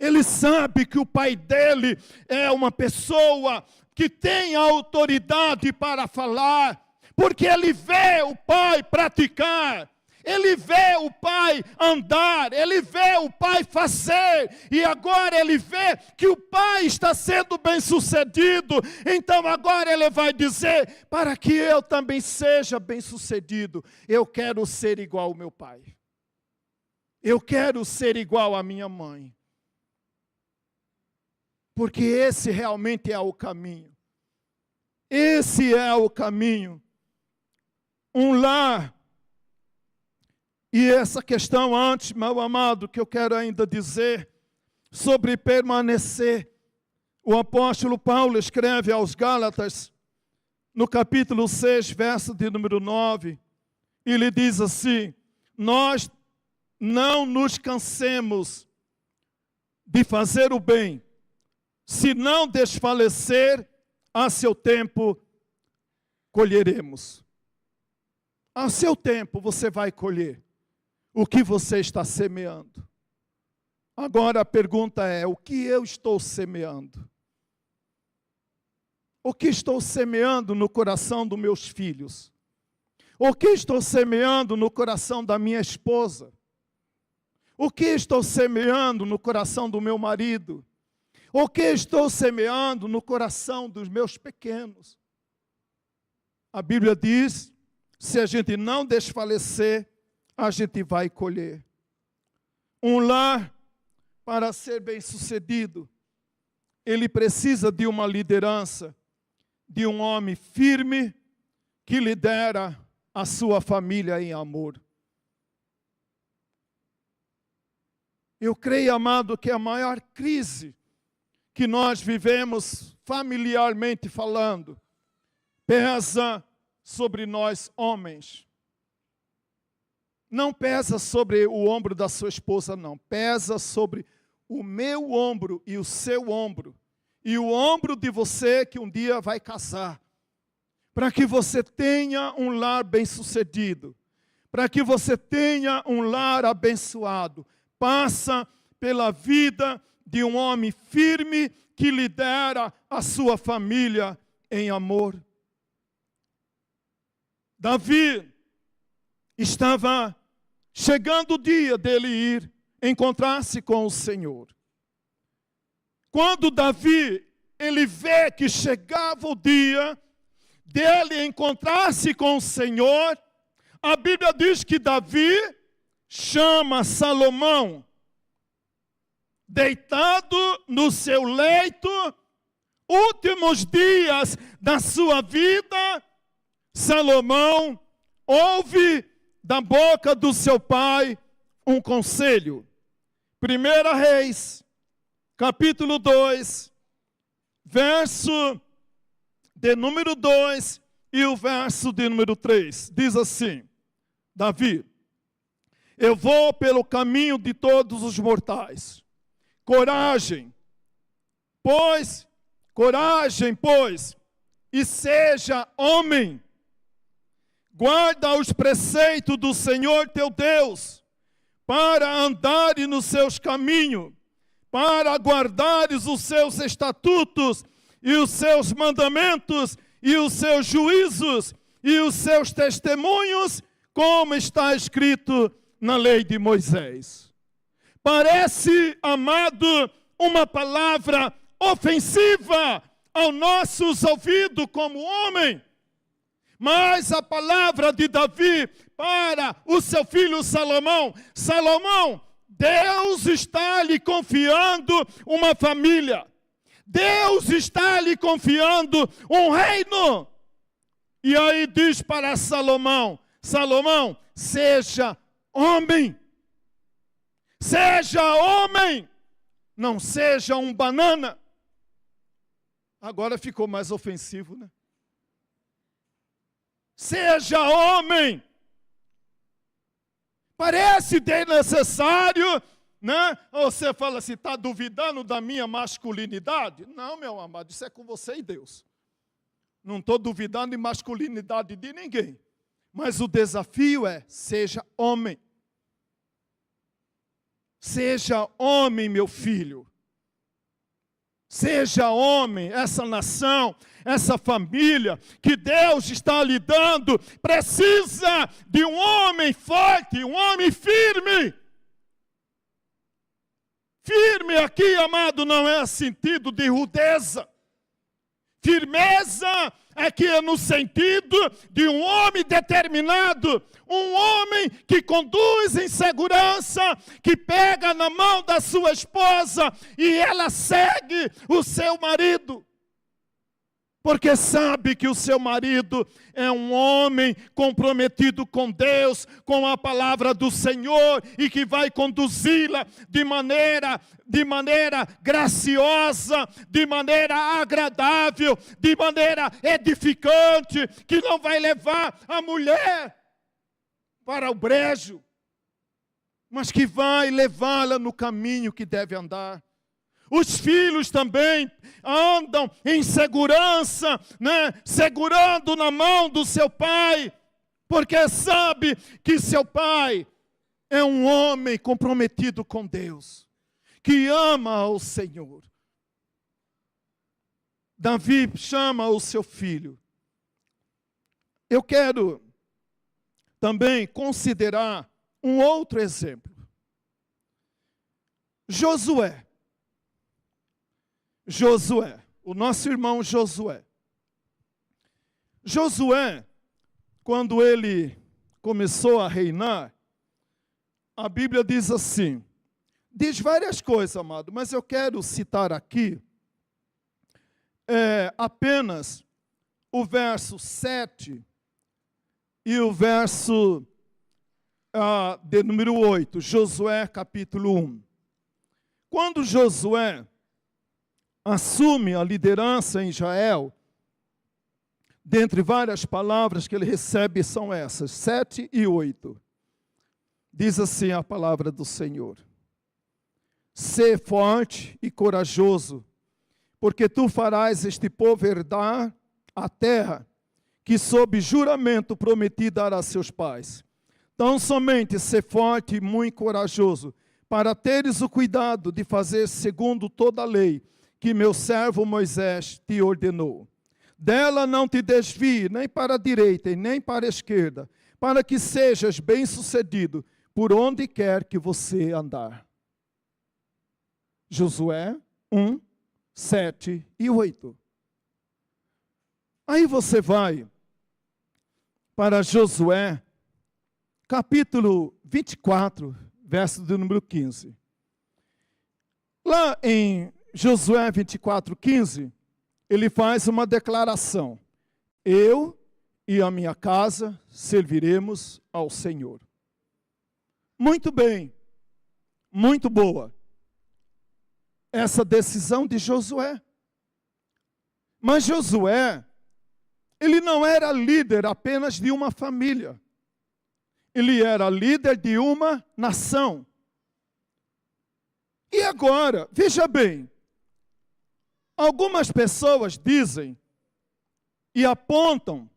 Ele sabe que o pai dele é uma pessoa que tem autoridade para falar, porque ele vê o pai praticar, ele vê o pai andar, ele vê o pai fazer, e agora ele vê que o pai está sendo bem-sucedido, então agora ele vai dizer, para que eu também seja bem-sucedido, eu quero ser igual ao meu pai, eu quero ser igual à minha mãe. Porque esse realmente é o caminho. Esse é o caminho. Um lar. E essa questão antes, meu amado, que eu quero ainda dizer, sobre permanecer. O apóstolo Paulo escreve aos Gálatas, no capítulo 6, verso de número 9, e ele diz assim, nós não nos cansemos de fazer o bem, se não desfalecer, a seu tempo colheremos. A seu tempo você vai colher o que você está semeando. Agora a pergunta é, o que eu estou semeando? O que estou semeando no coração dos meus filhos? O que estou semeando no coração da minha esposa? O que estou semeando no coração do meu marido? O que estou semeando no coração dos meus pequenos? A Bíblia diz, se a gente não desfalecer, a gente vai colher. Um lar, para ser bem-sucedido, ele precisa de uma liderança, de um homem firme, que lidera a sua família em amor. Eu creio, amado, que a maior crise que nós vivemos familiarmente falando, pesa sobre nós homens. Não pesa sobre o ombro da sua esposa, não. Pesa sobre o meu ombro e o seu ombro. E o ombro de você que um dia vai casar. Para que você tenha um lar bem-sucedido. Para que você tenha um lar abençoado. Passa pela vida de um homem firme que lidera a sua família em amor. Davi estava chegando o dia dele ir encontrar-se com o Senhor. Quando Davi, ele vê que chegava o dia dele encontrar-se com o Senhor, a Bíblia diz que Davi chama Salomão, deitado no seu leito, últimos dias da sua vida, Salomão ouve da boca do seu pai um conselho. 1 Reis, capítulo 2, verso de número 2 e o verso de número 3. Diz assim, Davi, eu vou pelo caminho de todos os mortais. Coragem, pois Coragem, pois, e seja homem. Guarda os preceitos do Senhor teu Deus, para andares nos seus caminhos, para guardares os seus estatutos, e os seus mandamentos, e os seus juízos, e os seus testemunhos, como está escrito na lei de Moisés. Parece, amado, uma palavra ofensiva aos nossos ouvidos como homem, mas a palavra de Davi para o seu filho Salomão: Salomão, Deus está lhe confiando uma família, Deus está lhe confiando um reino. E aí diz para Salomão: Salomão, seja homem, não seja um banana. Agora ficou mais ofensivo, né? Seja homem. Parece desnecessário, né? Você fala assim, está duvidando da minha masculinidade? Não, meu amado, isso é com você e Deus. Não estou duvidando de masculinidade de ninguém. Mas o desafio é, seja homem. Seja homem, meu filho. Seja homem, essa nação, essa família que Deus está lhe dando, precisa de um homem forte, um homem firme. Firme aqui, amado, não é sentido de rudeza. Firmeza aqui é no sentido de um homem determinado, um homem que conduz em segurança, que pega na mão da sua esposa e ela segue o seu marido. Porque sabe que o seu marido é um homem comprometido com Deus, com a palavra do Senhor, e que vai conduzi-la de maneira graciosa, de maneira agradável, de maneira edificante, que não vai levar a mulher para o brejo, mas que vai levá-la no caminho que deve andar. Os filhos também andam em segurança, né? Segurando na mão do seu pai, porque sabe que seu pai é um homem comprometido com Deus, que ama o Senhor. Davi chama o seu filho. Eu quero também considerar um outro exemplo. Josué, o nosso irmão Josué. Josué, quando ele começou a reinar, a Bíblia diz assim, diz várias coisas, amado, mas eu quero citar aqui apenas o verso 7 e o verso de número 8, Josué capítulo 1. Quando Josué assume a liderança em Israel, dentre várias palavras que ele recebe são essas, 7 e 8. Diz assim a palavra do Senhor: Sê forte e corajoso, porque tu farás este povo herdar a terra que sob juramento prometi dar a seus pais. Então somente sê forte e muito corajoso, para teres o cuidado de fazer segundo toda a lei que meu servo Moisés te ordenou. Dela não te desvie nem para a direita e nem para a esquerda, para que sejas bem-sucedido por onde quer que você andar. Josué 1, 7 e 8. Aí você vai para Josué, capítulo 24, verso do número 15. Lá em Josué 24, 15, ele faz uma declaração: eu e a minha casa serviremos ao Senhor. Muito bem, muito boa essa decisão de Josué. Mas Josué, ele não era líder apenas de uma família. Ele era líder de uma nação. E agora, veja bem, Algumas pessoas dizem e apontam,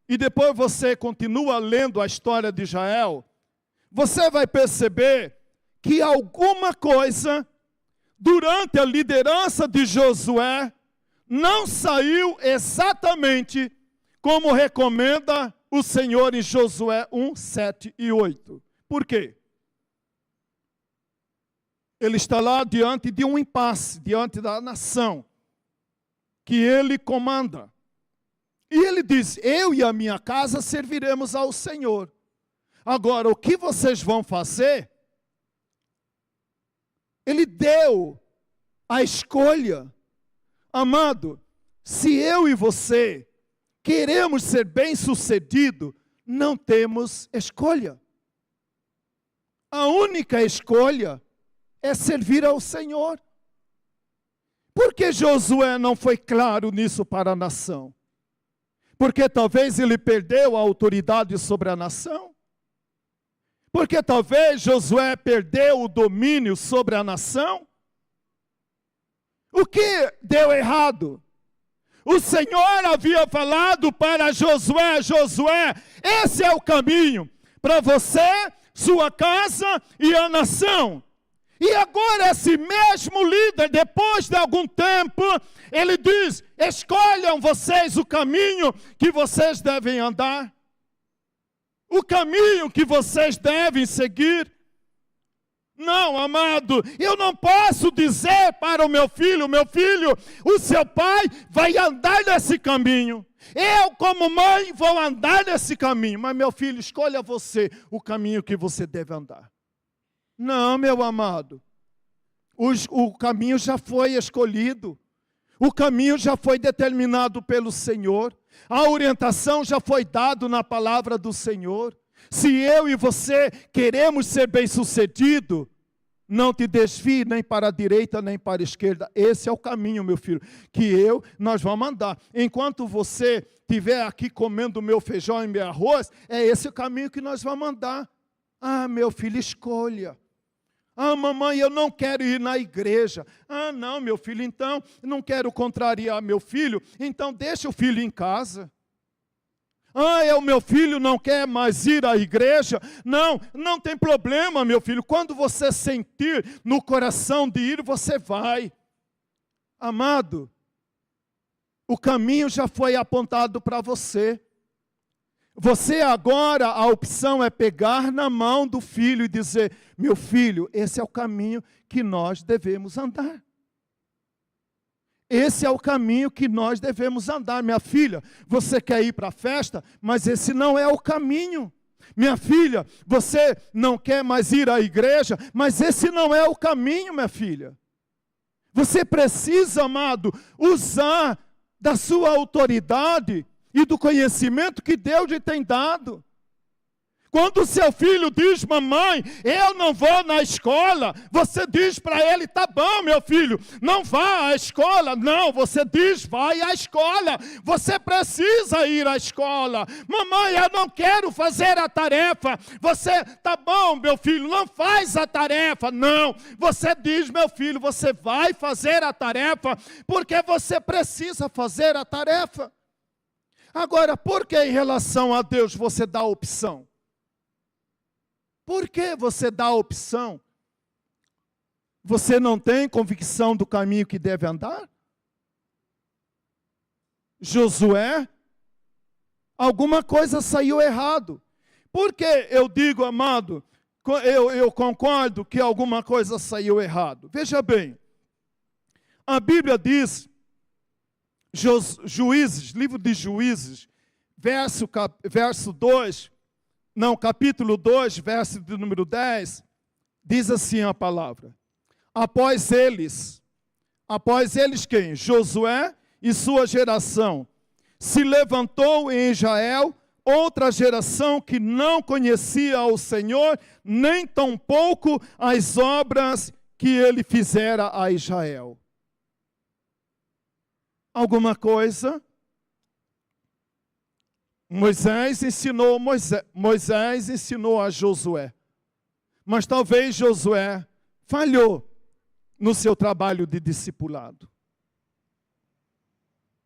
e depois você continua lendo a história de Israel, você vai perceber que alguma coisa, durante a liderança de Josué, não saiu exatamente como recomenda o Senhor em Josué 1, 7 e 8. Por quê? Ele está lá diante de um impasse, diante da nação, que ele comanda. E ele diz, eu e a minha casa serviremos ao Senhor. Agora, o que vocês vão fazer? Ele deu a escolha. Amado, se eu e você queremos ser bem-sucedidos, não temos escolha. A única escolha é servir ao Senhor. Por que Josué não foi claro nisso para a nação? Porque talvez ele perdeu a autoridade sobre a nação? Porque talvez Josué perdeu o domínio sobre a nação? O que deu errado? O Senhor havia falado para Josué, Josué, esse é o caminho para você, sua casa e a nação. E agora esse mesmo líder, depois de algum tempo, ele diz, escolham vocês o caminho que vocês devem andar. O caminho que vocês devem seguir. Não, amado, eu não posso dizer para o meu filho, o seu pai vai andar nesse caminho. Eu, como mãe, vou andar nesse caminho. Mas, meu filho, escolha você o caminho que você deve andar. Não, meu amado. O caminho já foi escolhido. O caminho já foi determinado pelo Senhor. A orientação já foi dada na palavra do Senhor. Se eu e você queremos ser bem-sucedidos, não te desvie nem para a direita nem para a esquerda. Esse é o caminho, meu filho, que nós vamos andar. Enquanto você estiver aqui comendo meu feijão e meu arroz, é esse o caminho que nós vamos andar. Ah, meu filho, escolha. Ah, mamãe, eu não quero ir na igreja. Ah, não, meu filho, então, não quero contrariar meu filho, então deixa o filho em casa. Ah, o meu filho não quer mais ir à igreja. Não, não tem problema, meu filho. Quando você sentir no coração de ir, você vai. Amado, o caminho já foi apontado para você. Você agora, a opção é pegar na mão do filho e dizer, meu filho, esse é o caminho que nós devemos andar. Esse é o caminho que nós devemos andar. Minha filha, você quer ir para a festa, mas esse não é o caminho. Minha filha, você não quer mais ir à igreja, mas esse não é o caminho, minha filha. Você precisa, amado, usar da sua autoridade e do conhecimento que Deus lhe tem dado. Quando o seu filho diz, mamãe, eu não vou na escola, você diz para ele, tá bom, meu filho, não vá à escola. Não, você diz, vai à escola. Você precisa ir à escola. Mamãe, eu não quero fazer a tarefa. Você, tá bom, meu filho, não faz a tarefa. Não, você diz, meu filho, você vai fazer a tarefa, porque você precisa fazer a tarefa. Agora, por que em relação a Deus você dá opção? Por que você dá a opção? Você não tem convicção do caminho que deve andar? Josué, alguma coisa saiu errado. Por que eu digo, amado, eu concordo que alguma coisa saiu errado? Veja bem, a Bíblia diz, Juízes, livro de Juízes, capítulo 2, verso de número 10, diz assim a palavra. Após eles quem? Josué e sua geração. Se levantou em Israel outra geração que não conhecia o Senhor, nem tampouco as obras que ele fizera a Israel. Alguma coisa? Moisés ensinou a Josué. Mas talvez Josué falhou no seu trabalho de discipulado.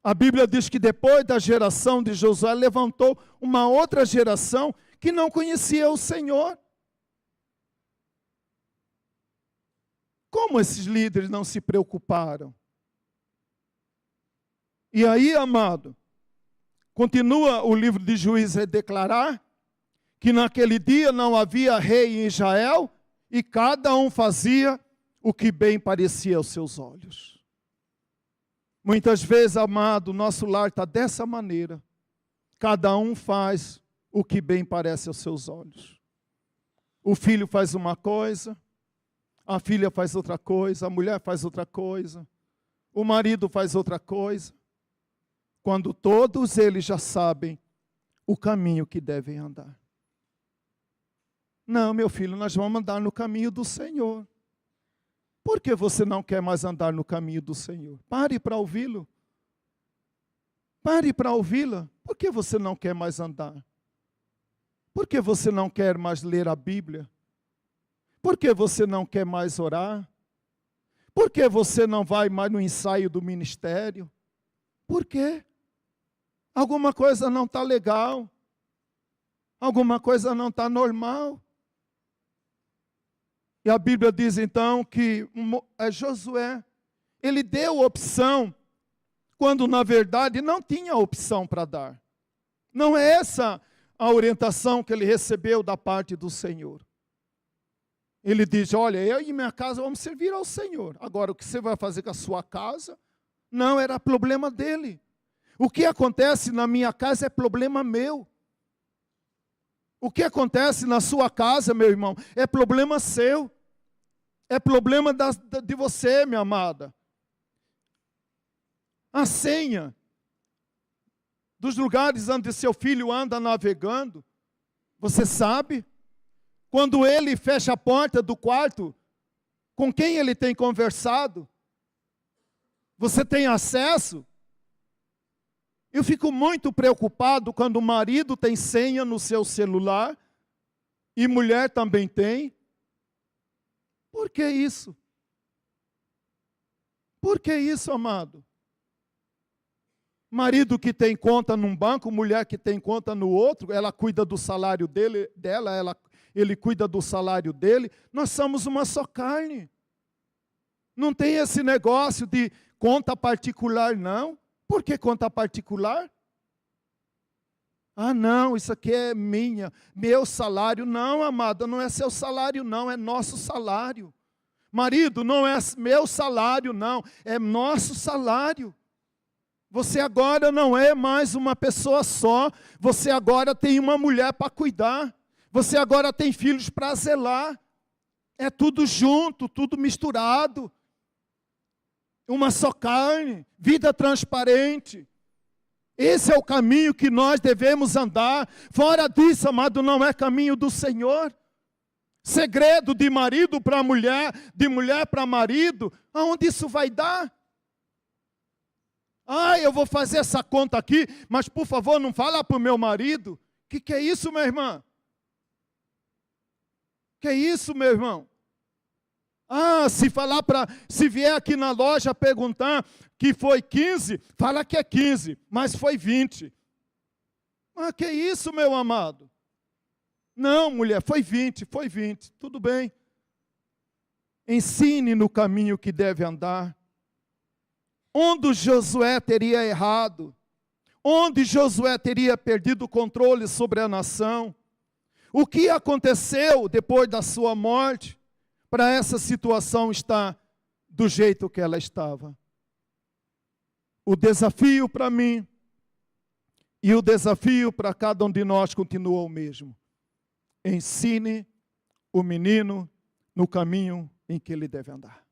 A Bíblia diz que depois da geração de Josué, levantou uma outra geração que não conhecia o Senhor. Como esses líderes não se preocuparam? E aí, amado, continua o livro de Juízes a declarar que naquele dia não havia rei em Israel e cada um fazia o que bem parecia aos seus olhos. Muitas vezes, amado, nosso lar está dessa maneira. Cada um faz o que bem parece aos seus olhos. O filho faz uma coisa, a filha faz outra coisa, a mulher faz outra coisa, o marido faz outra coisa, quando todos eles já sabem o caminho que devem andar. Não, meu filho, nós vamos andar no caminho do Senhor. Por que você não quer mais andar no caminho do Senhor? Pare para ouvi-lo. Pare para ouvi-la. Por que você não quer mais andar? Por que você não quer mais ler a Bíblia? Por que você não quer mais orar? Por que você não vai mais no ensaio do ministério? Por quê? Alguma coisa não está legal. Alguma coisa não está normal. E a Bíblia diz então que Josué, ele deu opção, quando na verdade não tinha opção para dar. Não é essa a orientação que ele recebeu da parte do Senhor. Ele diz, olha, eu e minha casa vamos servir ao Senhor. Agora, o que você vai fazer com a sua casa, não era problema dele. O que acontece na minha casa é problema meu. O que acontece na sua casa, meu irmão, é problema seu. É problema de você, minha amada. A senha dos lugares onde seu filho anda navegando, você sabe? Quando ele fecha a porta do quarto, com quem ele tem conversado? Você tem acesso? Eu fico muito preocupado quando o marido tem senha no seu celular e mulher também tem. Por que isso? Por que isso, amado? Marido que tem conta num banco, mulher que tem conta no outro, ela cuida do salário ele cuida do salário dele. Nós somos uma só carne. Não tem esse negócio de conta particular, não. Por que conta particular? Ah, não, isso aqui é meu salário. Não, amada, não é seu salário, não, é nosso salário. Marido, não é meu salário, não, é nosso salário. Você agora não é mais uma pessoa só, você agora tem uma mulher para cuidar, você agora tem filhos para zelar. É tudo junto, tudo misturado. Uma só carne, vida transparente. Esse é o caminho que nós devemos andar. Fora disso, amado, não é caminho do Senhor. Segredo de marido para mulher, de mulher para marido, aonde isso vai dar? Ah, eu vou fazer essa conta aqui, mas por favor não fala para o meu marido. Que é isso, minha irmã? Que é isso, meu irmão? Ah, se vier aqui na loja perguntar que foi 15, fala que é 15, mas foi 20. Ah, que isso, meu amado? Não, mulher, foi 20, tudo bem. Ensine no caminho que deve andar. Onde Josué teria errado, onde Josué teria perdido o controle sobre a nação, o que aconteceu depois da sua morte, para essa situação estar do jeito que ela estava. O desafio para mim e o desafio para cada um de nós continua o mesmo. Ensine o menino no caminho em que ele deve andar.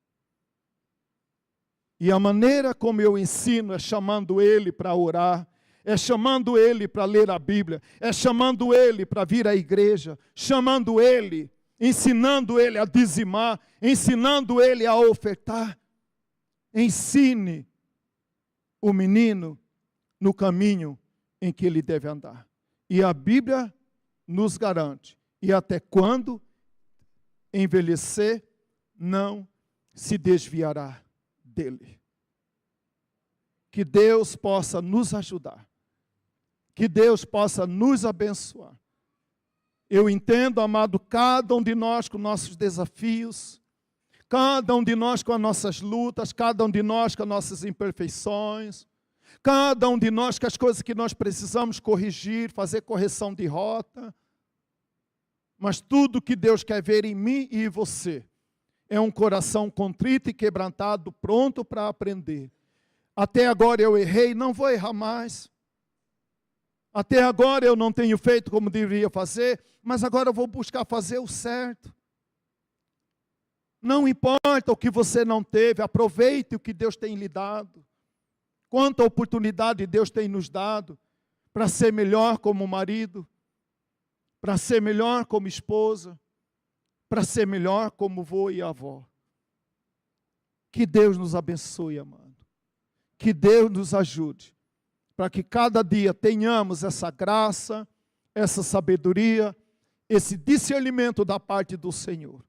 E a maneira como eu ensino é chamando ele para orar, é chamando ele para ler a Bíblia, é chamando ele para vir à igreja, chamando ele, ensinando ele a dizimar, ensinando ele a ofertar. Ensine o menino no caminho em que ele deve andar. E a Bíblia nos garante, e até quando envelhecer, não se desviará dele. que Deus possa nos ajudar, que Deus possa nos abençoar. Eu entendo, amado, cada um de nós com nossos desafios, cada um de nós com as nossas lutas, cada um de nós com as nossas imperfeições, cada um de nós com as coisas que nós precisamos corrigir, fazer correção de rota. Mas tudo que Deus quer ver em mim e em você é um coração contrito e quebrantado, pronto para aprender. Até agora eu errei, não vou errar mais. Até agora eu não tenho feito como deveria fazer, mas agora eu vou buscar fazer o certo. Não importa o que você não teve, aproveite o que Deus tem lhe dado. Quanta oportunidade Deus tem nos dado para ser melhor como marido, para ser melhor como esposa, para ser melhor como vô e avó. Que Deus nos abençoe, amado. Que Deus nos ajude, para que cada dia tenhamos essa graça, essa sabedoria, esse discernimento da parte do Senhor.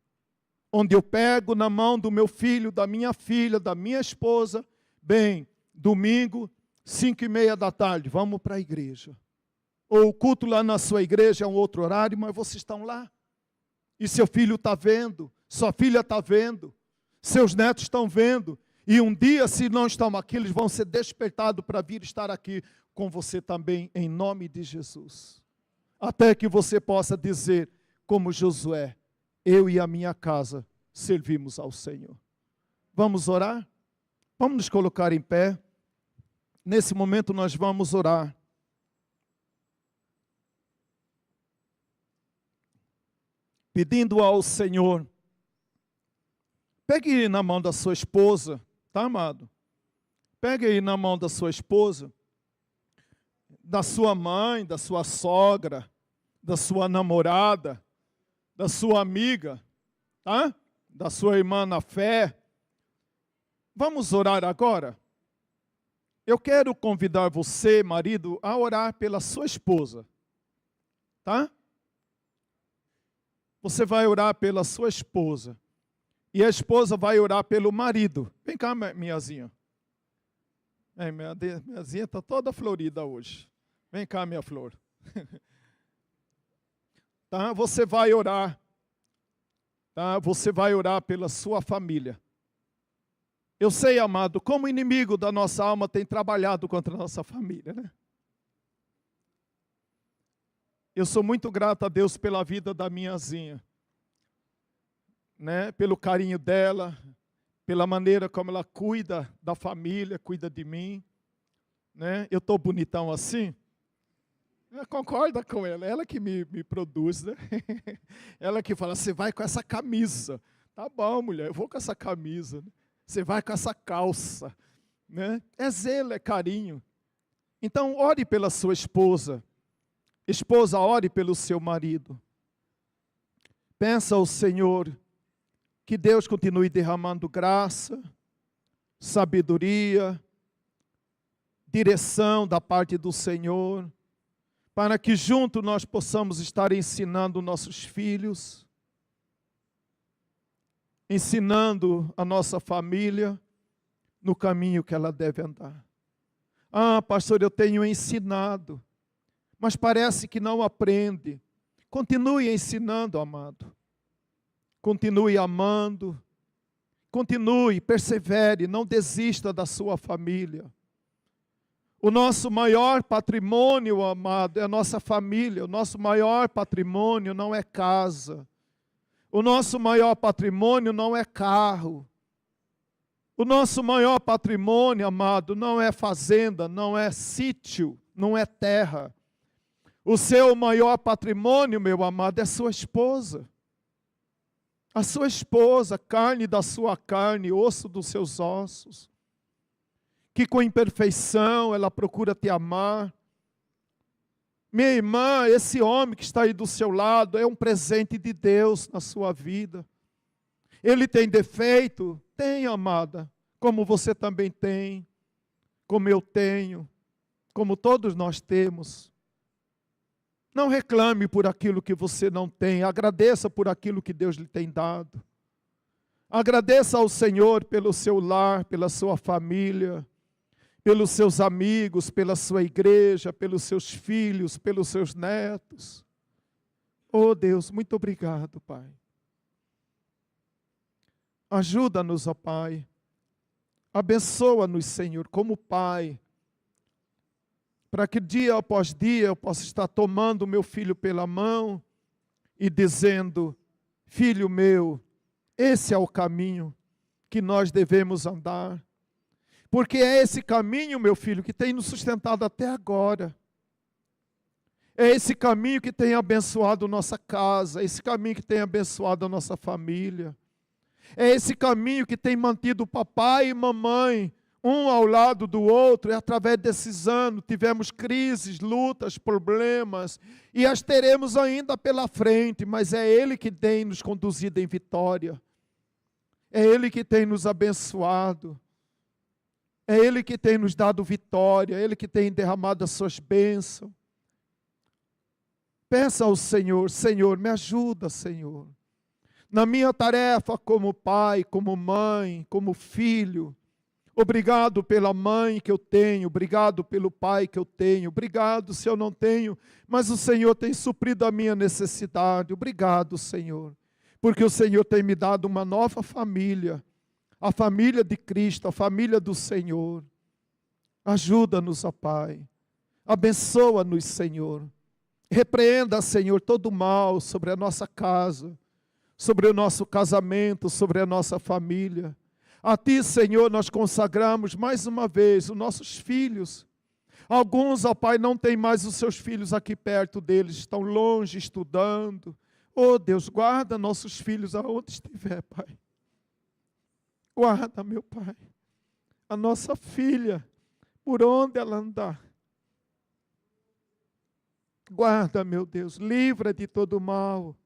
Onde eu pego na mão do meu filho, da minha filha, da minha esposa, bem, domingo, 5:30 da tarde, vamos para a igreja. Ou o culto lá na sua igreja é um outro horário, mas vocês estão lá. E seu filho está vendo, sua filha está vendo, seus netos estão vendo. E um dia, se não estão aqui, eles vão ser despertados para vir estar aqui com você também, em nome de Jesus. Até que você possa dizer, como Josué, eu e a minha casa servimos ao Senhor. Vamos orar? Vamos nos colocar em pé. Nesse momento nós vamos orar. Pedindo ao Senhor, pegue na mão da sua esposa, tá, amado? Pegue aí na mão da sua esposa, da sua mãe, da sua sogra, da sua namorada, da sua amiga, tá? Da sua irmã na fé. Vamos orar agora? Eu quero convidar você, marido, a orar pela sua esposa, tá? Você vai orar pela sua esposa. E a esposa vai orar pelo marido. Vem cá, minhazinha. Minhazinha está toda florida hoje. Vem cá, minha flor. Tá? Você vai orar. Tá? Você vai orar pela sua família. Eu sei, amado, como o inimigo da nossa alma tem trabalhado contra a nossa família, né? Eu sou muito grato a Deus pela vida da minhazinha, né? Pelo carinho dela, pela maneira como ela cuida da família, cuida de mim, né? Eu estou bonitão assim? Concorda com ela, ela que me produz, né? Ela que fala, você vai com essa camisa. Tá bom, mulher, eu vou com essa camisa, né? Você vai com essa calça, né? É zelo, é carinho. Então, ore pela sua esposa. Esposa, ore pelo seu marido. Pensa ao Senhor, que Deus continue derramando graça, sabedoria, direção da parte do Senhor, para que junto nós possamos estar ensinando nossos filhos, ensinando a nossa família no caminho que ela deve andar. Ah, pastor, eu tenho ensinado, mas parece que não aprende. Continue ensinando, amado. Continue amando. Continue, persevere, não desista da sua família. O nosso maior patrimônio, amado, é a nossa família. O nosso maior patrimônio não é casa. O nosso maior patrimônio não é carro. O nosso maior patrimônio, amado, não é fazenda, não é sítio, não é terra. O seu maior patrimônio, meu amado, é sua esposa. A sua esposa, carne da sua carne, osso dos seus ossos. Que com imperfeição ela procura te amar. Minha irmã, esse homem que está aí do seu lado é um presente de Deus na sua vida. Ele tem defeito? Tem, amada. Como você também tem. Como eu tenho. Como todos nós temos. Não reclame por aquilo que você não tem. Agradeça por aquilo que Deus lhe tem dado. Agradeça ao Senhor pelo seu lar, pela sua família, pelos seus amigos, pela sua igreja, pelos seus filhos, pelos seus netos. Oh Deus, muito obrigado, Pai. Ajuda-nos, ó Pai. Abençoa-nos, Senhor, como Pai, para que dia após dia eu possa estar tomando o meu filho pela mão e dizendo: filho meu, esse é o caminho que nós devemos andar. Porque é esse caminho, meu filho, que tem nos sustentado até agora. É esse caminho que tem abençoado nossa casa, é esse caminho que tem abençoado a nossa família. É esse caminho que tem mantido papai e mamãe um ao lado do outro, e através desses anos tivemos crises, lutas, problemas, e as teremos ainda pela frente, mas é Ele que tem nos conduzido em vitória. É Ele que tem nos abençoado. É Ele que tem nos dado vitória, é Ele que tem derramado as suas bênçãos. Peça ao Senhor: Senhor, me ajuda, Senhor. Na minha tarefa como pai, como mãe, como filho. Obrigado pela mãe que eu tenho, obrigado pelo pai que eu tenho, obrigado se eu não tenho, mas o Senhor tem suprido a minha necessidade. Obrigado, Senhor, porque o Senhor tem me dado uma nova família, a família de Cristo, a família do Senhor. Ajuda-nos, ó Pai, abençoa-nos, Senhor. Repreenda, Senhor, todo o mal sobre a nossa casa, sobre o nosso casamento, sobre a nossa família. A Ti, Senhor, nós consagramos mais uma vez os nossos filhos. Alguns, ó Pai, não têm mais os seus filhos aqui perto deles, estão longe, estudando. Oh Deus, guarda nossos filhos aonde estiver, Pai. Guarda, meu Pai, a nossa filha, por onde ela andar. Guarda, meu Deus, livra de todo mal.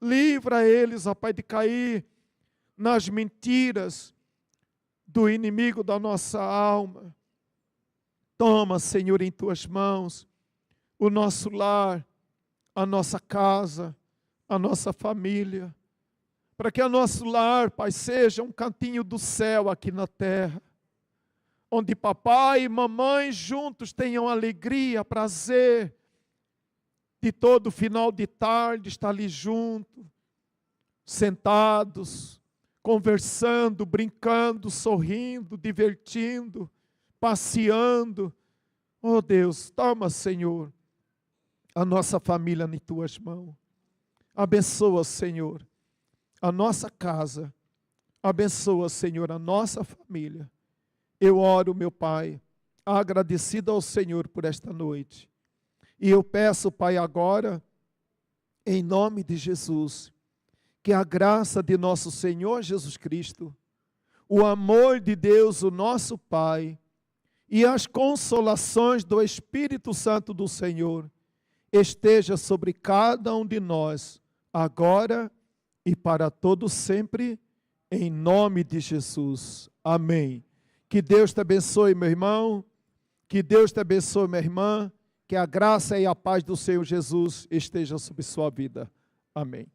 Livra eles, ó Pai, de cair nas mentiras do inimigo da nossa alma. Toma, Senhor, em Tuas mãos o nosso lar, a nossa casa, a nossa família, para que o nosso lar, Pai, seja um cantinho do céu aqui na terra, onde papai e mamãe juntos tenham alegria, prazer, de todo final de tarde estar ali junto, sentados, conversando, brincando, sorrindo, divertindo, passeando. Oh Deus, toma, Senhor, a nossa família em Tuas mãos. Abençoa, Senhor, a nossa casa. Abençoa, Senhor, a nossa família. Eu oro, meu Pai, agradecido ao Senhor por esta noite. E eu peço, Pai, agora, em nome de Jesus, que a graça de nosso Senhor Jesus Cristo, o amor de Deus, o nosso Pai, e as consolações do Espírito Santo do Senhor, esteja sobre cada um de nós, agora e para todo sempre, em nome de Jesus. Amém. Que Deus te abençoe, meu irmão. Que Deus te abençoe, minha irmã. Que a graça e a paz do Senhor Jesus esteja sobre sua vida. Amém.